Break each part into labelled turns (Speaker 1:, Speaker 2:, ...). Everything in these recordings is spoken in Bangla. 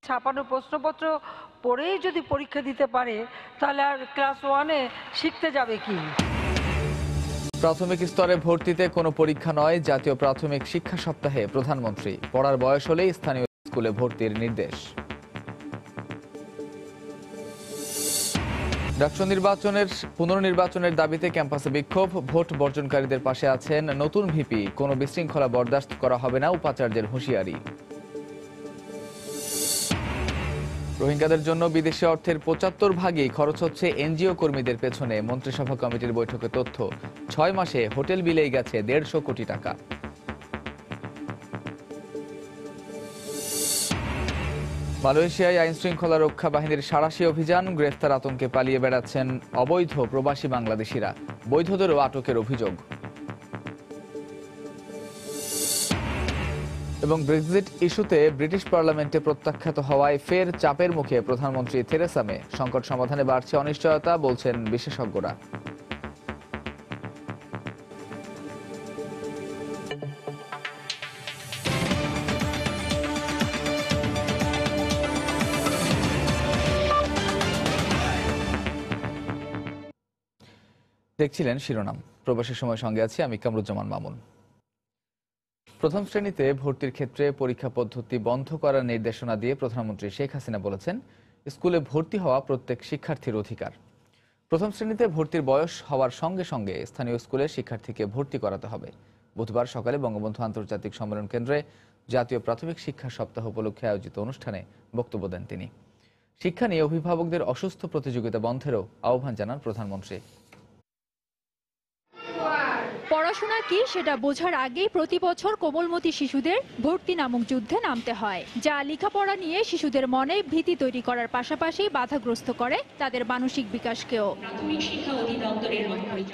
Speaker 1: ছাপানো প্রশ্নপত্র পড়েই যদি পরীক্ষা দিতে পারে তাহলে আর ক্লাস 1-এ শিখতে যাবে কি?
Speaker 2: প্রাথমিক স্তরে ভর্তিতে কোনো পরীক্ষা নয়, জাতীয় প্রাথমিক শিক্ষা সপ্তাহে প্রধানমন্ত্রী। পড়ার বয়স হলেই স্থানীয় স্কুলে ভর্তির নির্দেশ। ডাকসু নির্বাচনের পুনর্নির্বাচনের দাবিতে ক্যাম্পাসে বিক্ষোভ, ভোট বর্জনকারীদের পাশে আছেন নতুন ভিপি। কোনো বিশৃঙ্খলা বরদাস্ত করা হবে না, উপাচার্যের হুঁশিয়ারি। রোহিঙ্গাদের জন্য বিদেশি অর্থের ৭৫% খরচ হচ্ছে এনজিও কর্মীদের পেছনে। মন্ত্রিসভা কমিটির বৈঠকে তথ্য, ৬ মাসে হোটেল বিলেই গেছে ১৫০ কোটি টাকা। মালয়েশিয়ায় আইন শৃঙ্খলা রক্ষা বাহিনীর সাঁড়াশি অভিযান, গ্রেফতার আতঙ্কে পালিয়ে বেড়াচ্ছেন অবৈধ প্রবাসী বাংলাদেশিরা। বৈধদেরও আটকের অভিযোগ। এবং ব্রেক্সিট ইস্যুতে ব্রিটিশ পার্লামেন্টে প্রত্যাখ্যাত হওয়ায় ফের চাপের মুখে প্রধানমন্ত্রী থেরেসা মে। সংকট সমাধানে বাড়ছে অনিশ্চয়তা, বলছেন বিশেষজ্ঞরা। দেখছিলেন শিরোনাম। প্রবাসী সময় সঙ্গে আছি আমি কামরুজ্জামান মামুন। প্রথম শ্রেণীতে ভর্তির ক্ষেত্রে পরীক্ষা পদ্ধতি বন্ধ করার নির্দেশনা দিয়ে প্রধানমন্ত্রী শেখ হাসিনা বলেছেন, স্কুলে ভর্তি হওয়া প্রত্যেক শিক্ষার্থীর অধিকার। প্রথম শ্রেণীতে ভর্তির বয়স হওয়ার সঙ্গে সঙ্গে স্থানীয় স্কুলের শিক্ষার্থীকে ভর্তি করাতে হবে। বুধবার সকালে বঙ্গবন্ধু আন্তর্জাতিক সম্মেলন কেন্দ্রে জাতীয় প্রাথমিক শিক্ষা সপ্তাহ উপলক্ষে আয়োজিত অনুষ্ঠানে বক্তব্য দেন তিনি। শিক্ষা নিয়ে অভিভাবকদের অসুস্থ প্রতিযোগিতা বন্ধেরও আহ্বান জানান প্রধানমন্ত্রী।
Speaker 3: পড়াশোনা কি সেটা বোঝার আগেই প্রতি বছর কোমলমতি শিশুদের ভর্তি নামক যুদ্ধে নামতে হয়, যা লেখাপড়া নিয়ে শিশুদের মনে ভীতি তৈরি করার পাশাপাশি বাধাগ্রস্ত করে তাদের মানসিক বিকাশকেও।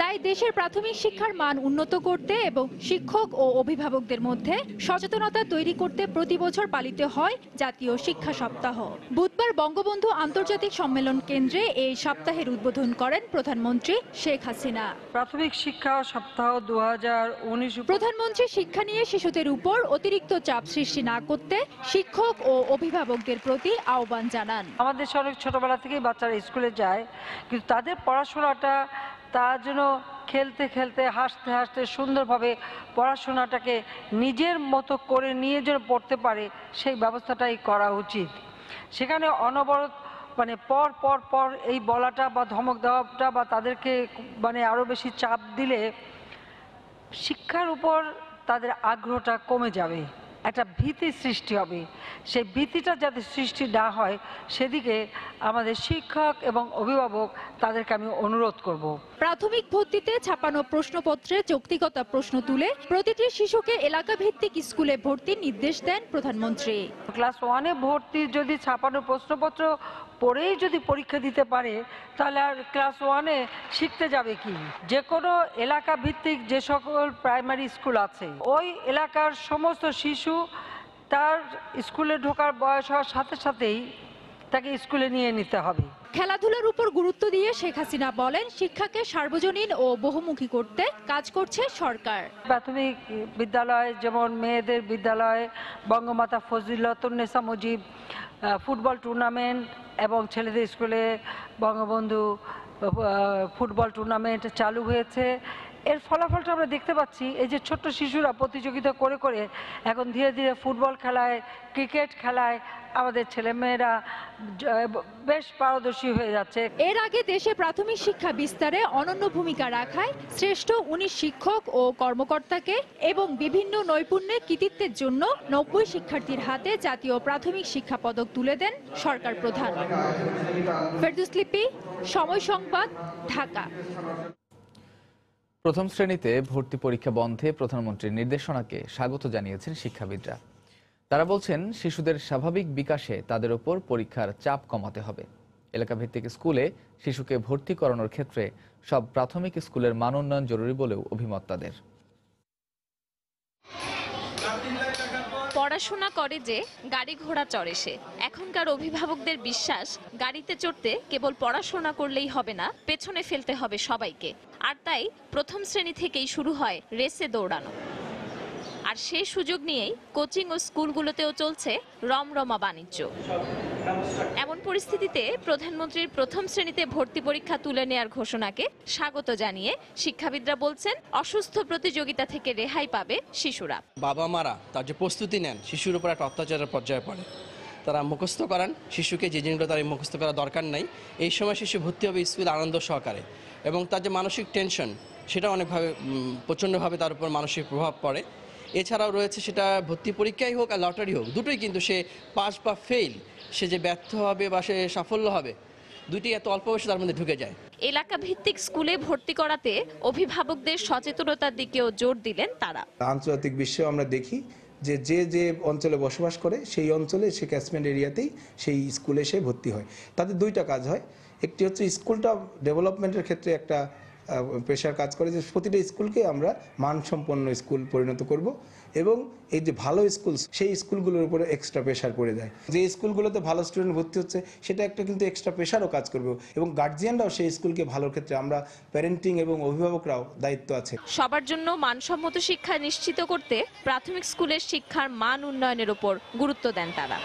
Speaker 3: তাই দেশের প্রাথমিক শিক্ষার মান উন্নত করতে এবং শিক্ষক ও অভিভাবকদের মধ্যে সচেতনতা তৈরি করতে প্রতি বছর পালিত হয় জাতীয় শিক্ষা সপ্তাহ। বুধবার বঙ্গবন্ধু আন্তর্জাতিক সম্মেলন কেন্দ্রে এই সপ্তাহের উদ্বোধন করেন প্রধানমন্ত্রী শেখ হাসিনা।
Speaker 1: প্রাথমিক শিক্ষা সপ্তাহ 2019।
Speaker 3: প্রধানমন্ত্রী শিক্ষা নিয়ে শিশুদের উপর অতিরিক্ত চাপ সৃষ্টি না করতে শিক্ষক ও অভিভাবকদের প্রতি আহ্বান জানান।
Speaker 1: আমাদের অনেক ছোটবেলা থেকেই বাচ্চারা স্কুলে যায়, কিন্তু তাদের পড়াশোনাটা তার জন্য খেলতে খেলতে হাসতে হাসতে সুন্দরভাবে পড়াশোনাটাকে নিজের মতো করে নিয়ে যেন পড়তে পারে, সেই ব্যবস্থাটাই করা উচিত। সেখানে অনবরত পর পর পর এই বলাটা বা ধমক দেওয়াটা বা তাদেরকে আরও বেশি চাপ দিলে শিক্ষার উপর তাদের আগ্রহটা কমে যাবে, একটা ভীতি সৃষ্টি হবে। সেই ভীতিটা যাতে সৃষ্টি না হয় সেদিকে আমাদের শিক্ষক এবং অভিভাবক তাদেরকে আমি অনুরোধ করব।
Speaker 3: প্রাথমিক ভর্তিতে ছাপানো প্রশ্নপত্রে যৌক্তিকতা প্রশ্ন তুলে প্রতিটি শিশুকে এলাকা ভিত্তিক স্কুলে ভর্তির নির্দেশ দেন প্রধানমন্ত্রী।
Speaker 1: ক্লাস 1-এ ভর্তি যদি ছাপানো প্রশ্নপত্র পড়েই যদি পরীক্ষা দিতে পারে তাহলে আর ক্লাস 1-এ শিখতে যাবে কি? যে কোনো এলাকা ভিত্তিক যে সকল প্রাইমারি স্কুল আছে, ওই এলাকার সমস্ত শিশু তার স্কুলে ঢোকার বয়স হওয়ার সাথে সাথেই তাকে স্কুলে নিয়ে নিতে হবে।
Speaker 3: খেলাধুলার উপর গুরুত্ব দিয়ে শেখ হাসিনা বলেন, শিক্ষাকে সার্বজনীন ও বহুমুখী করতে কাজ করছে সরকার।
Speaker 1: প্রাথমিক বিদ্যালয় যেমন মেয়েদের বিদ্যালয় বঙ্গমাতা ফজিলাতুন্নেসা মুজিব ফুটবল টুর্নামেন্ট এবং ছেলেদের স্কুলে বঙ্গবন্ধু ফুটবল টুর্নামেন্ট চালু হয়েছে। এর ফলাফলটা আমরা দেখতে পাচ্ছি, এই যে ছোট্ট শিশুরা প্রতিযোগিতা করে করে এখন ধীরে ধীরে ফুটবল খেলায়, ক্রিকেট খেলায় আমাদের ছেলেমেয়েরা বেশ পারদর্শী হয়ে যাচ্ছে।
Speaker 3: এর আগে দেশে প্রাথমিক শিক্ষা বিস্তারে অনন্য ভূমিকা রাখায় শ্রেষ্ঠ ১৯ শিক্ষক ও কর্মকর্তাকে এবং বিভিন্ন নৈপুণ্যে কৃতিত্বের জন্য ৯০ শিক্ষার্থীর হাতে জাতীয় প্রাথমিক শিক্ষা পদক তুলে দেন সরকার প্রধান। ফেরদৌস লিপি, সময় সংবাদ, ঢাকা।
Speaker 2: প্রথম শ্রেণীতে ভর্তি পরীক্ষা বন্ধে প্রধানমন্ত্রীর নির্দেশনাকে স্বাগত জানিয়েছেন শিক্ষাবিদরা। তারা বলছেন, শিশুদের স্বাভাবিক বিকাশে তাদের উপর পরীক্ষার চাপ কমাতে হবে। এলাকাভিত্তিক স্কুলে শিশুকে ভর্তি করানোর ক্ষেত্রে সব প্রাথমিক স্কুলের মান উন্নয়ন জরুরি বলেও অভিমত তাদের।
Speaker 4: পড়াশোনা করে যে গাড়ি ঘোড়া চড়ে সে। এখনকার অভিভাবকদের বিশ্বাস, গাড়িতে চড়তে কেবল পড়াশোনা করলেই হবে না, পেছনে ফেলতে হবে সবাইকে। আর তাই প্রথম শ্রেণী থেকেই শুরু হয় রেসে দৌড়ানো। আর সেই সুযোগ নিয়েই কোচিং ও স্কুলগুলোতেও চলছে রমরমা বাণিজ্য। এমন পরিস্থিতিতে প্রধানমন্ত্রীর প্রথম শ্রেণীতে ভর্তি পরীক্ষা তুলে নেয়ার ঘোষণাকে স্বাগত জানিয়ে শিক্ষাবিদরা বলছেন, অসুস্থ প্রতিযোগিতা থেকে রেহাই পাবে শিশুরা।
Speaker 5: বাবা মারা তার যে প্রস্তুতি নেন, শিশুর উপর একটা অত্যাচারের পর্যায়ে পড়ে, তারা মুখস্থ করান শিশুকে যে জিনিসগুলো তার মুখস্থ করা দরকার নাই। এই সময় শিশু ভর্তি হবে স্কুলে আনন্দ সহকারে, এবং তার যে মানসিক টেনশন সেটা অনেকভাবে প্রচণ্ডভাবে তার উপর মানসিক প্রভাব পড়ে। এছাড়াও রয়েছে সেটা ভর্তি পরীক্ষাই হোক আর লটারি হোক, দুটোই কিন্তু সে পাস বা ফেল, সে যে ব্যর্থ হবে বা সে সাফল্য হবে, দুটি এত অল্প বয়সে তার মধ্যে ঢুকে যায়।
Speaker 4: এলাকা ভিত্তিক স্কুলে ভর্তি করাতে অভিভাবকদের সচেতনতার দিকেও জোর দিলেন তারা।
Speaker 6: আন্তর্জাতিক বিশ্বে আমরা দেখি যে যে অঞ্চলে বসবাস করে সেই অঞ্চলে সে ক্যাচমেন্ট এরিয়াতেই সেই স্কুলে সে ভর্তি হয়। তাদের দুইটা কাজ হয়, একটি হচ্ছে স্কুলটা ডেভেলপমেন্টের ক্ষেত্রে একটা প্রেশার কাজ করে যে প্রতিটা স্কুলকে আমরা মানসম্পন্ন স্কুল পরিণত করব, এবং এই যে ভালো স্কুল সেই স্কুলগুলোর উপরে এক্সট্রা প্রেশার পড়ে যায়। যে স্কুলগুলোতে ভালো স্টুডেন্ট ভর্তি হচ্ছে সেটা একটা কিন্তু এক্সট্রা প্রেশারও কাজ করবে, এবং গার্জিয়ানরাও সেই স্কুলকে ভালোর ক্ষেত্রে আমরা প্যারেন্টিং এবং অভিভাবকরাও দায়িত্ব আছে।
Speaker 4: সবার জন্য মানসম্মত শিক্ষা নিশ্চিত করতে প্রাথমিক স্কুলের শিক্ষার মান উন্নয়নের উপর গুরুত্ব দেন তারা।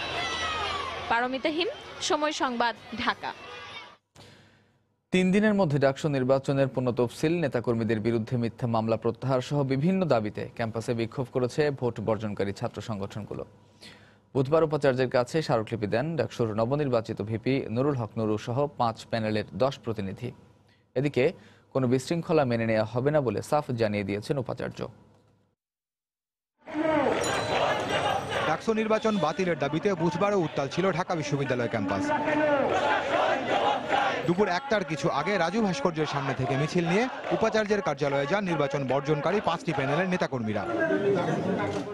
Speaker 4: পারমিতা হিম, সময় সংবাদ, ঢাকা।
Speaker 2: 3 দিনের মধ্যে ডাকসু নির্বাচনের পুনঃতফসিল, নেতাকর্মীদের বিরুদ্ধে মিথ্যা মামলা প্রত্যাহার সহ বিভিন্ন দাবিতে ক্যাম্পাসে বিক্ষোভ করেছে ভোট বর্জনকারী ছাত্র সংগঠনগুলো। বুধবার উপাচার্যের কাছে স্মারকলিপি দেন ডাকসুর নবনির্বাচিত ভিপি নুরুল হক নুরু সহ 5 প্যানেলের 10 প্রতিনিধি। এদিকে কোনো বিশৃঙ্খলা মেনে নেওয়া হবে না বলে সাফ জানিয়ে দিয়েছেন উপাচার্য।
Speaker 7: ডাকসু নির্বাচন বাতিলের দাবিতে বুধবারও উত্তাল ছিল ঢাকা বিশ্ববিদ্যালয় ক্যাম্পাস। দুপুর 1টার কিছু আগে রাজু ভাস্কর্যের সামনে থেকে মিছিল নিয়ে উপাচার্যের কার্যালয়ে যান নির্বাচন বর্জনকারী 5টি প্যানেলের নেতাকর্মীরা।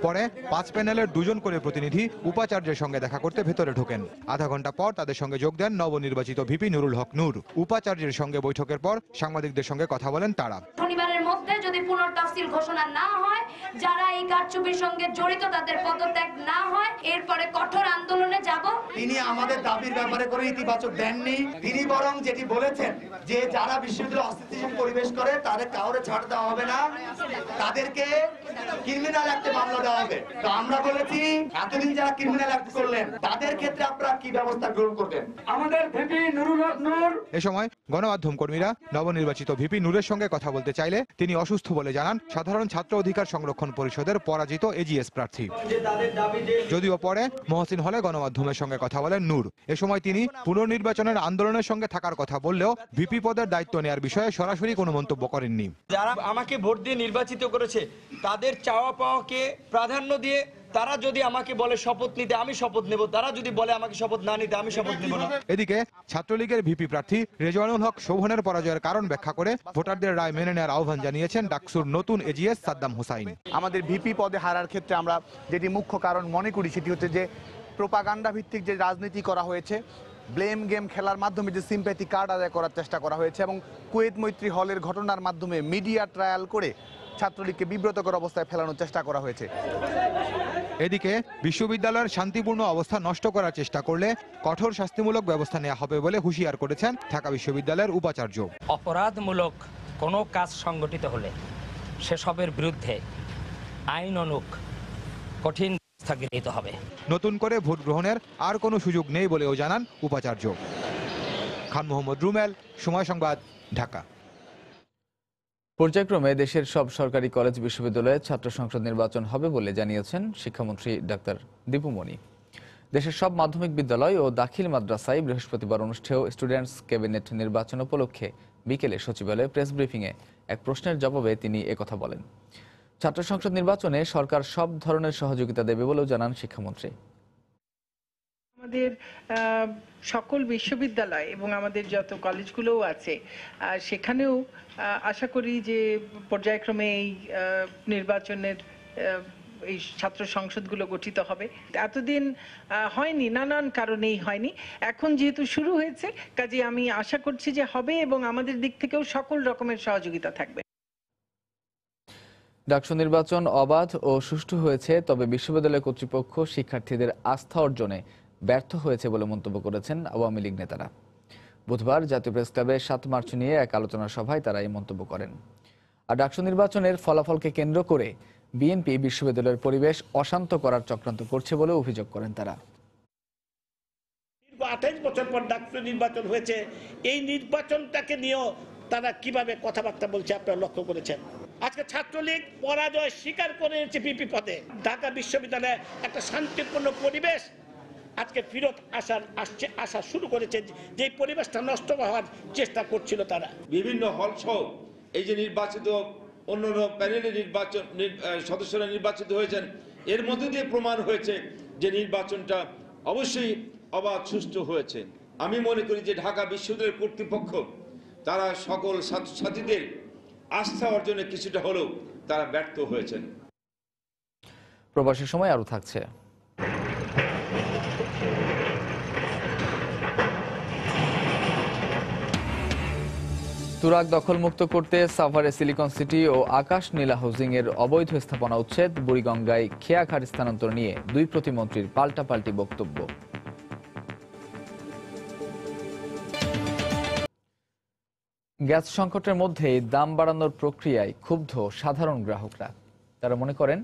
Speaker 7: পরে 5 প্যানেলের 2 জন করে প্রতিনিধি উপাচার্যের সঙ্গে দেখা করতে ভেতরে ঢোকেন। আধা ঘন্টা পর তাদের সঙ্গে যোগ দেন নবনির্বাচিত ভিপি নুরুল হক নূর। উপাচার্যের সঙ্গে বৈঠকের পর সাংবাদিকদের সঙ্গে কথা বলেন তারা।
Speaker 8: শনিবারের মধ্যে যদি পুনর্তফসিল ঘোষণা না হয়, যারা এই কারচুপির সঙ্গে জড়িত তাদের পদত্যাগ না হয়, এরপরে কঠোর আন্দোলনে যাব।
Speaker 9: তিনি আমাদের দাবির ব্যাপারে কোনো ইতিবাচক দেননি। তিনি বরং যেটি বলেছেন যে যারা বিশ্ববিদ্যালয়ে অস্থিতিশীল পরিবেশ করে তাদের কাউরে ছাড় দেওয়া হবে না, তাদেরকে ক্রিমিনাল অ্যাক্টে মামলা দেওয়া হবে। তো আমরা বলেছি এতদিন যারা ক্রিমিনাল অ্যাক্ট করলেন তাদের ক্ষেত্রে আপনারা কি ব্যবস্থা গ্রহণ করবেন। আমাদের ভিপি নুরুল হক নূর।
Speaker 7: এ সময় গণমাধ্যম কর্মীরা নবনির্বাচিত ভিপি নূরের সঙ্গে কথা বলতে চাইলে তিনি অসুস্থ বলে জানান সাধারণ ছাত্র অধিকার সংরক্ষণ পরিষদের পরাজিত এজিএস প্রার্থী। যদিও পরে মহসিন হলে গণমাধ্যমের সঙ্গে কথা বলেন নূর। এ সময় তিনি পুনর্নির্বাচনের আন্দোলনের সঙ্গে থাকার কথা বললেও ভিপি পদের দায়িত্ব নেওয়ার বিষয়ে সরাসরি কোনো মন্তব্য করেননি।
Speaker 10: যারা আমাকে ভোট দিয়ে নির্বাচিত করেছে তাদের চাওয়া পাওয়াকে প্রাধান্য দিয়ে তারা যদি আমাকে বলে শপথ নিতে আমি শপথ নেব, তারা যদি বলে আমাকে শপথ না নিতে আমি শপথ নেব না।
Speaker 7: এদিকে ছাত্রলীগের ভিপি প্রার্থী রেজওয়ানুল হক শোভনের পরাজয়ের কারণ ব্যাখ্যা করে ভোটারদের রায় মেনে নেওয়ার আহ্বান জানিয়েছেন ডাকসুর নতুন এজিএস সাদ্দাম হোসাইন।
Speaker 11: আমাদের ভিপি পদে হারার ক্ষেত্রে আমরা যেটি মুখ্য কারণ মনে করি সেটি হচ্ছে যে প্রোপাগান্ডা ভিত্তিক যে রাজনীতি করা হয়েছে, ব্লেম গেম খেলার মাধ্যমে যে সিম্প্যাথি কার্ড আদায় করার চেষ্টা করা হয়েছে, এবং কুয়েত মৈত্রী হলের ঘটনার মাধ্যমে মিডিয়া ট্রায়াল করে ছাত্রলীগকে বিব্রতকর অবস্থায় ফেলানোর চেষ্টা করা হয়েছে।
Speaker 7: এদিকে বিশ্ববিদ্যালয়ের শান্তিপূর্ণ অবস্থা নষ্ট করার চেষ্টা করলে কঠোর শাস্তিমূলক ব্যবস্থা নেওয়া হবে বলে হুঁশিয়ার করেছেন ঢাকা বিশ্ববিদ্যালয়ের উপাচার্য।
Speaker 12: অপরাধমূলক কোনো কাজ সংগঠিত হলে সেসবের বিরুদ্ধে আইন অনুক কঠিন ব্যবস্থা গৃহীত হবে।
Speaker 7: নতুন করে ভোট গ্রহণের আর কোনো সুযোগ নেই বলেও জানান উপাচার্য। খান মোহাম্মদ রুমেল, সময় সংবাদ, ঢাকা।
Speaker 2: পর্যায়ক্রমে দেশের সব সরকারি কলেজ বিশ্ববিদ্যালয়ে ছাত্র সংসদ নির্বাচন হবে বলে জানিয়েছেন শিক্ষামন্ত্রী ডাক্তার দীপু মনি। দেশের সব মাধ্যমিক বিদ্যালয় ও দাখিল মাদ্রাসায় বৃহস্পতিবার অনুষ্ঠেয় স্টুডেন্টস ক্যাবিনেট নির্বাচন উপলক্ষে বিকেলে সচিবালয়ে প্রেস ব্রিফিংয়ে এক প্রশ্নের জবাবে তিনি একথা বলেন। ছাত্র সংসদ নির্বাচনে সরকার সব ধরনের সহযোগিতা দেবে বলেও জানান শিক্ষামন্ত্রী।
Speaker 13: আমাদের সকল বিশ্ববিদ্যালয় এবং আমাদের যত কলেজগুলোও আছে সেখানেও আশা করি যে পর্যায়ক্রমে এই নির্বাচনের এই ছাত্র সংসদগুলো গঠিত হবে। এতদিন হয়নি, নানান কারণেই হয়নি। এখন যেহেতু শুরু হয়েছে কাজে আমি আশা করছি যে হবে, এবং আমাদের দিক থেকেও সকল রকমের সহযোগিতা থাকবে।
Speaker 2: ডাকসু নির্বাচন অবাধ ও সুষ্ঠু হয়েছে, তবে বিশ্ববিদ্যালয় কর্তৃপক্ষ শিক্ষার্থীদের আস্থা অর্জনে ব্যর্থ হয়েছে বলে মন্তব্য করেছেন আওয়ামী লীগ নেতারা। বুধবার জাতীয় প্রেস ক্লাবে 7 মার্চ নিয়ে এক আলোচনা সভায় তারা এই মন্তব্য করেন। আর ডাকসু নির্বাচনের ফলাফলকে কেন্দ্র করে বিএনপি বিশ্ববিদ্যালয়ের পরিবেশ অশান্ত করার চক্রান্ত করছে বলে অভিযোগ করেন তারা।
Speaker 14: 28 বছর পর ডাকসু নির্বাচন হয়েছে, এই নির্বাচনটাকে নিয়েও তারা কিভাবে কথাবার্তা বলছে আপনারা লক্ষ্য করেছেন। আজকে ছাত্রলীগ পরাজয় স্বীকার করে নিয়েছে বিপি পদে। ঢাকা বিশ্ববিদ্যালয়ে একটা শান্তিপূর্ণ পরিবেশ আজকে ফিরত আসা শুরু করেছে, যে পরিবেশটা নষ্ট হওয়ার চেষ্টা করছিল তারা।
Speaker 15: বিভিন্ন হল সহ এই যে নির্বাচিত অন্যান্য প্যানেলের সদস্যরা নির্বাচিত হয়েছেন, এর মধ্যে দিয়ে প্রমাণ হয়েছে যে নির্বাচনটা অবশ্যই অবাধ সুষ্ঠু হয়েছে। আমি মনে করি যে ঢাকা বিশ্ববিদ্যালয়ের কর্তৃপক্ষ তারা সকল ছাত্রছাত্রীদের আস্থা অর্জনে কিছুটা হলেও তারা ব্যর্থ হয়েছেন।
Speaker 2: প্রবাসের সময় আরও থাকছে। তুরাগ দখলমুক্ত করতে সাভারে সিলিকন সিটি ও আকাশ নীলা হাউজিং এর অবৈধ স্থাপনা উচ্ছেদ, বুড়িগঙ্গায় খেয়াঘাট স্থানান্তর নিয়ে দুই প্রতিমন্ত্রীর পাল্টাপাল্টি বক্তব্য। গ্যাস সংকটের মধ্যেই দাম বাড়ানোর প্রক্রিয়ায় ক্ষুব্ধ সাধারণ গ্রাহকরা। তারা মনে করেন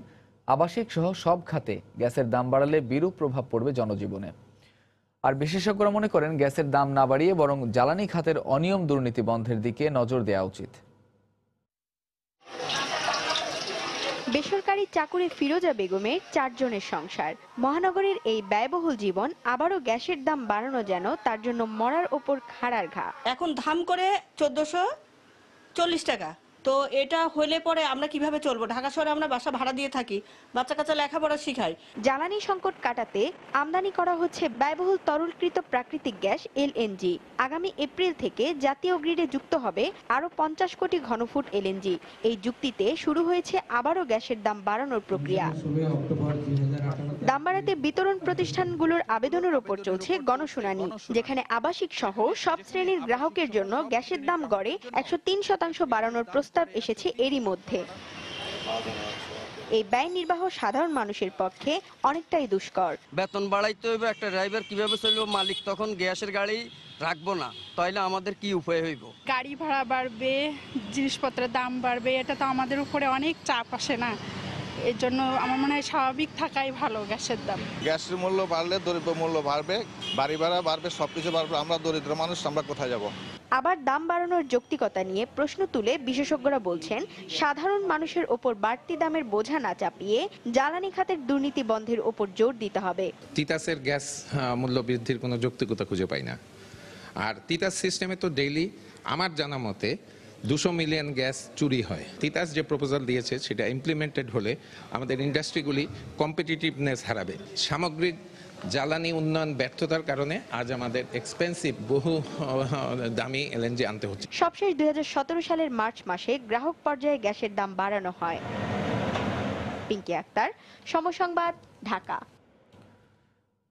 Speaker 2: আবাসিক সহ সব খাতে গ্যাসের দাম বাড়ালে বিরূপ প্রভাব পড়বে জনজীবনে। আর বিশেষজ্ঞরা মনে করেন গ্যাসের দাম না বাড়িয়ে বরং জ্বালানি খাতের অনিয়ম দুর্নীতি বন্ধের দিকে নজর দেওয়া উচিত।
Speaker 16: বেসরকারি চাকুরে ফিরোজা বেগমের 4 জনের সংসার। মহানগরীর এই ব্যয়বহুল জীবন আবারও গ্যাসের দাম বাড়ানো যেন তার জন্য মরার ওপর খাড়ার ঘা।
Speaker 17: এখন দাম করে 1440 টাকা। তো এটা হলে পরে আমরা কিভাবে চলবো? ঢাকা শহরে আমরা বাসা ভাড়া দিয়ে থাকি, বাচ্চা কাচ্চা লেখাপড়া শিখাই।
Speaker 16: জ্বালানি সংকট কাটাতে আমদানি করা হচ্ছে ব্যয়বহুল তরলকৃত প্রাকৃতিক গ্যাস এলএনজি। আগামী এপ্রিল থেকে জাতীয় গ্রিডে যুক্ত হবে আরো 50 কোটি ঘনফুট এলএনজি। এই যুক্তিতে শুরু হয়েছে আবারও গ্যাসের দাম বাড়ানোর প্রক্রিয়া। দাম বাড়াতে বিতরণ প্রতিষ্ঠানগুলোর আবেদনের ওপর চলছে গণশুনানি, যেখানে আবাসিক সহ সব শ্রেণীর গ্রাহকের জন্য গ্যাসের দাম গড়ে 103% বাড়ানোর প্রস্তাব এসেছে এরই মধ্যে। এই ব্যয় নির্বাহ সাধারণ মানুষের পক্ষে অনেকটাই দুষ্কর।
Speaker 18: বেতন বাড়াইতে হইবে, একটা ড্রাইভার কিভাবে চলবে, মালিক তখন গ্যাসের গাড়ি রাখবো না, তাইলে আমাদের কি উপায় হইব?
Speaker 19: গাড়ি ভাড়া বাড়বে, জিনিসপত্রের দাম বাড়বে, এটা তো আমাদের উপরে অনেক চাপ আসে না? এর জন্য আমার মনে হয় স্বাভাবিক থাকাই ভালো। গ্যাসের দাম,
Speaker 20: গ্যাসের মূল্য বাড়লে দরিদ্র মূল্য বাড়বে, বাড়ি ভাড়া বাড়বে, সবকিছু বাড়বে। আমরা দরিদ্র মানুষ, আমরা কোথায় যাব?
Speaker 16: আবার দাম বাড়ানোর যৌক্তিকতা নিয়ে প্রশ্ন তুলে বিশেষজ্ঞরা বলছেন, সাধারণ মানুষের ওপর বাড়তি দামের বোঝা না চাপিয়ে জ্বালানি খাতের দুর্নীতি বন্ধের ওপর জোর দিতে হবে।
Speaker 21: তিতাসের গ্যাস মূল্য বৃদ্ধির কোনো যৌক্তিকতা খুঁজে পাই না। আর তিতাস সিস্টেমে তো ডেইলি আমার জানা মতে 200 মিলিয়ন গ্যাস চুরি হয়। তিতাস যে প্রপোজাল দিয়েছে সেটা ইমপ্লিমেন্টেড হলে আমাদের ইন্ডাস্ট্রিগুলি কম্পিটিটিভনেস হারাবে। সামগ্রিক জ্বালানি উন্নয়ন ব্যর্থতার কারণে আজ আমাদের এক্সপেন্সিভ বহু দামি এলএনজি আনতে হচ্ছে।
Speaker 16: সবশেষ 2017 সালের মার্চ মাসে গ্রাহক পর্যায়ে গ্যাসের দাম বাড়ানো হয়। পিঙ্কি আক্তার, সময় সংবাদ, ঢাকা।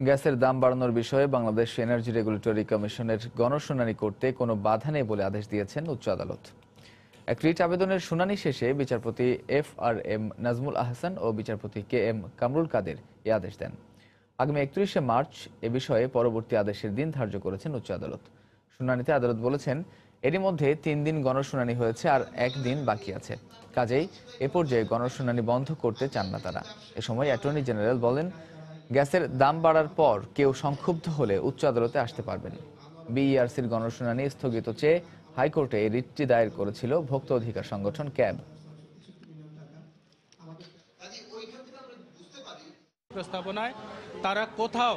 Speaker 2: গ্যাসের দাম বাড়ানোর বিষয়ে বাংলাদেশ এনার্জি রেগুলেটরি কমিশনের গণশুনানি করতে কোনো বাধা নেই বলে আদেশ দিয়েছেন উচ্চ আদালত। এক রিট আবেদনের শুনানি শেষে বিচারপতি FRM নাজমুল আহসান ও বিচারপতি KM কামরুল কাদের এ আদেশ দেন। আগামী 31শে মার্চ এ বিষয়ে পরবর্তী আদেশের দিন ধার্য করেছেন উচ্চ আদালত। শুনানিতে আদালত বলেছেন, এরই মধ্যে 3 দিন গণশুনানি হয়েছে আর 1 দিন বাকি আছে। কাজেই এ পর্যায়ে গণশুনানি বন্ধ করতে চান না তারা। এ সময় অ্যাটর্নি জেনারেল বলেন, গ্যাসের দাম বাড়ার পর কেউ সংক্ষুব্ধ হলে উচ্চ আদালতে আসতে পারবেন। বিইআরসির গণশুনানি স্থগিত চেয়ে হাইকোর্টে এই রিটটি দায়ের করেছিল ভোক্তা অধিকার সংগঠন ক্যাব।
Speaker 22: প্রস্তাবনায় তারা কোথাও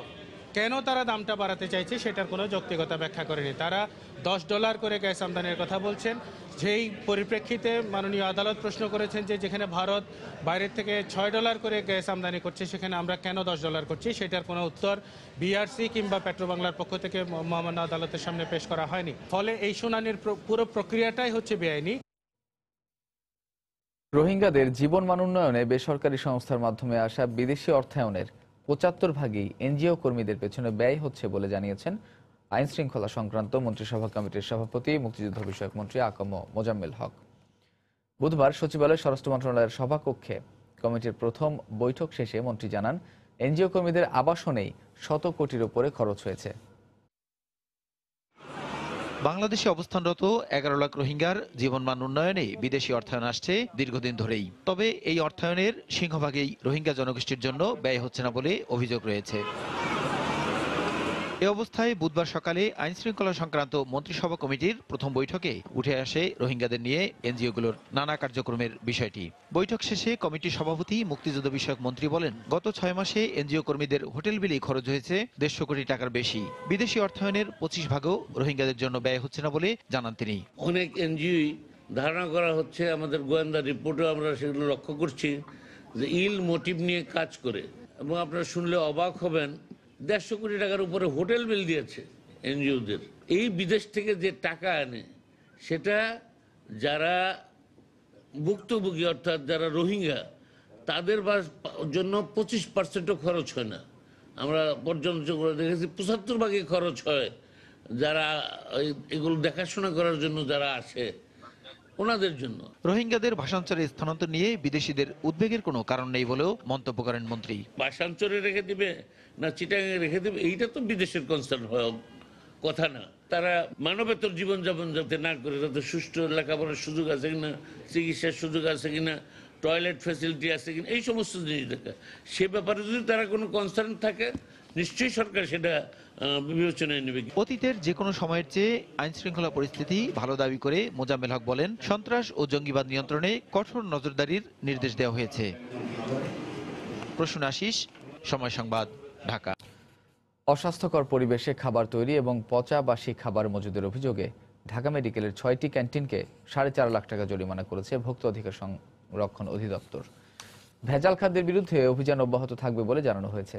Speaker 22: কেন তারা দামটা বাড়াতে চাইছে সেটার কোনো যৌক্তিকতা ব্যাখ্যা করেনি। তারা $10 করে গ্যাস আমদানির কথা বলছেন। যেই পরিপ্রেক্ষিতে মাননীয় আদালত প্রশ্ন করেছেন যে যেখানে ভারত বাইরের থেকে $6 করে গ্যাস আমদানি করছে, সেখানে আমরা কেন $10 করছি, সেটার কোনো উত্তর বিআরসি কিংবা পেট্রোবাংলার পক্ষ থেকে মহামান্য আদালতের সামনে পেশ করা হয়নি। ফলে এই শুনানির পুরো প্রক্রিয়াটাই হচ্ছে বেআইনি।
Speaker 2: রোহিঙ্গাদের জীবনমান উন্নয়নে বেসরকারি সংস্থার মাধ্যমে আসা বিদেশি অর্থায়নের 75% এনজিও কর্মীদের পেছনে ব্যয় হচ্ছে বলে জানিয়েছেন আইন শৃঙ্খলা সংক্রান্ত মন্ত্রিসভা কমিটির সভাপতি মুক্তিযুদ্ধ বিষয়ক মন্ত্রী আকম মোজাম্মেল হক। বুধবার সচিবালয় স্বরাষ্ট্র মন্ত্রণালয়ের সভাকক্ষে কমিটির প্রথম বৈঠক শেষে মন্ত্রী জানান, এনজিও কর্মীদের আবাসনেই শত কোটির উপরে খরচ হয়েছে।
Speaker 1: বাংলাদেশে অবস্থানরত 11 লাখ রোহিঙ্গার জীবনমান উন্নয়নে বিদেশি অর্থায়ন আসছে দীর্ঘদিন ধরেই। তবে এই অর্থায়নের সিংহভাগই রোহিঙ্গা জনগোষ্ঠীর জন্য ব্যয় হচ্ছে না বলে অভিযোগ রয়েছে। এ অবস্থায় বুধবার সকালে আইন শৃঙ্খলা সংক্রান্ত মন্ত্রিসভা কমিটির প্রথম বৈঠকে উঠে আসে রোহিঙ্গাদের নিয়ে এনজিওগুলোর নানা কার্যক্রমের বিষয়টি। বৈঠক শেষে কমিটির সভাপতি মুক্তিযুদ্ধ বিষয়ক মন্ত্রী বলেন, গত 6 মাসে এনজিও কর্মীদের হোটেল বিলে খরচ হয়েছে 150 কোটি টাকার বেশি। বিদেশি অর্থায়নের 25 ভাগও রোহিঙ্গাদের জন্য ব্যয় হচ্ছে না বলে জানান তিনি।
Speaker 3: অনেক এনজিও ধারণা করা হচ্ছে, আমাদের গোয়েন্দা রিপোর্টে আমরা সেগুলো লক্ষ্য করছি যে ইল মোটিভ নিয়ে কাজ করে, এবং আপনারা শুনলে অবাক হবেন 150 কোটি টাকার উপরে হোটেল বিল দিয়েছে এনজিওদের। এই বিদেশ থেকে যে টাকা আনে সেটা যারা ভুক্তভোগী অর্থাৎ যারা রোহিঙ্গা তাদের জন্য 25% খরচ হয় না। আমরা পর্যালোচনা করে দেখেছি 75 ভাগে খরচ হয় যারা এগুলো দেখাশোনা করার জন্য যারা আসে ওনাদের জন্য।
Speaker 1: রোহিঙ্গাদের ভাষান্তরে স্থানান্তর নিয়ে বিদেশিদের উদ্বেগের কোনো কারণ নেই বলেও মন্তব্য করেন মন্ত্রী।
Speaker 3: ভাষান্তরে রেখে দিবে না চিটাঙে রেখে দেবে এইটা তো বিদেশের কনসার্ন হওয়ার কথা না। তারা মানবেতর জীবনযাপন যাতে না করে, তাদের সুষ্ঠু লেখাপড়ার সুযোগ আছে কিনা, চিকিৎসার সুযোগ আছে কিনা, টয়লেট ফ্যাসিলিটি আছে কিনা, এই সমস্ত জিনিস দেখা। সে ব্যাপারে যদি তারা কোনো কনসার্ন থাকে নিশ্চয়ই সরকার সেটা বিবেচনায় নেবে।
Speaker 1: অতীতের যে কোনো সময়ের চেয়ে আইন শৃঙ্খলা পরিস্থিতি ভালো দাবি করে মোজাম্মেল হক বলেন, সন্ত্রাস ও জঙ্গিবাদ নিয়ন্ত্রণে কঠোর নজরদারির নির্দেশ দেওয়া হয়েছে। প্রসূন আশিস, সময় সংবাদ, ঢাকা।
Speaker 2: অস্বাস্থ্যকর পরিবেশে খাবার তৈরি এবং পচা বাসি খাবার মজুদের অভিযোগে ঢাকা মেডিকেলের 6টি ক্যান্টিনকে 4.5 লাখ টাকা জরিমানা করেছে ভোক্তা অধিকার সংরক্ষণ অধিদপ্তর। ভেজাল খাদ্যের বিরুদ্ধে অভিযান অব্যাহত থাকবে বলে জানানো হয়েছে।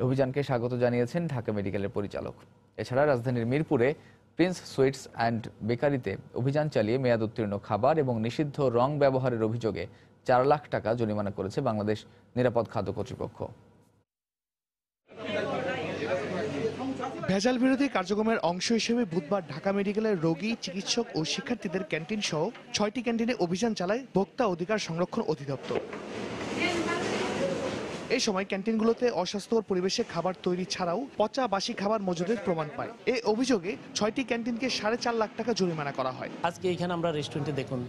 Speaker 2: অভিযানকে স্বাগত জানিয়েছেন ঢাকা মেডিকেলের পরিচালক। এছাড়া রাজধানীর মিরপুরে প্রিন্স সুইটস অ্যান্ড বেকারিতে অভিযান চালিয়ে মেয়াদ উত্তীর্ণ খাবার এবং নিষিদ্ধ রং ব্যবহারের অভিযোগে 4 লাখ টাকা জরিমানা করেছে বাংলাদেশ নিরাপদ খাদ্য কর্তৃপক্ষ।
Speaker 11: ভেজাল বিরোধী কার্যক্রমের অংশ হিসেবে বুধবার ঢাকা মেডিকেলের রোগী, চিকিৎসক ও শিক্ষার্থীদের ক্যান্টিন সহ 6টি ক্যান্টিনে অভিযান চালায় ভোক্তা অধিকার সংরক্ষণ অধিদপ্তর। এই সময় ক্যান্টিনগুলোতে অস্বাস্থ্যকর পরিবেশে খাবার তৈরি ছাড়াও পচা বাসি খাবার মজুদের প্রমাণ পায়। এই অভিযোগে 6টি ক্যান্টিনকে 4.5 লাখ টাকা জরিমানা করা হয়।
Speaker 23: আজকে এখানে আমরা রেস্টুরেন্টে দেখুন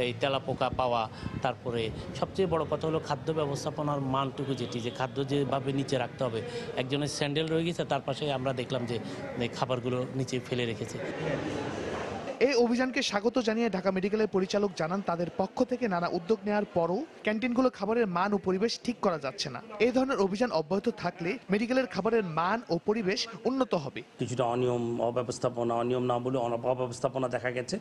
Speaker 23: এই তেলাপোকা পাওয়া, তারপরে সবচেয়ে বড় কথা হলো খাদ্য ব্যবস্থাপনার মানটুকু, যেটি যে খাদ্য যেভাবে নিচে রাখতে হবে, একজনের স্যান্ডেল রয়ে গেছে, তার পাশে আমরা দেখলাম যে খাবারগুলো নিচে ফেলে রেখেছে।
Speaker 11: এই অভিযানকে স্বাগত জানিয়ে ঢাকা মেডিকেলের পরিচালক জানান, তাদের পক্ষ থেকে নানা উদ্যোগ নেওয়ার পরও ক্যান্টিনগুলো খাবারের মান ও পরিবেশ ঠিক করা যাচ্ছে না। এই ধরনের অভিযান অব্যাহত থাকলে মেডিকেলের খাবারের মান ও পরিবেশ উন্নত হবে।
Speaker 23: কিছুটা অনিয়ম, অব্যবস্থাপনা, অনিয়ম না বলে অব্যবস্থাপনা দেখা গেছে,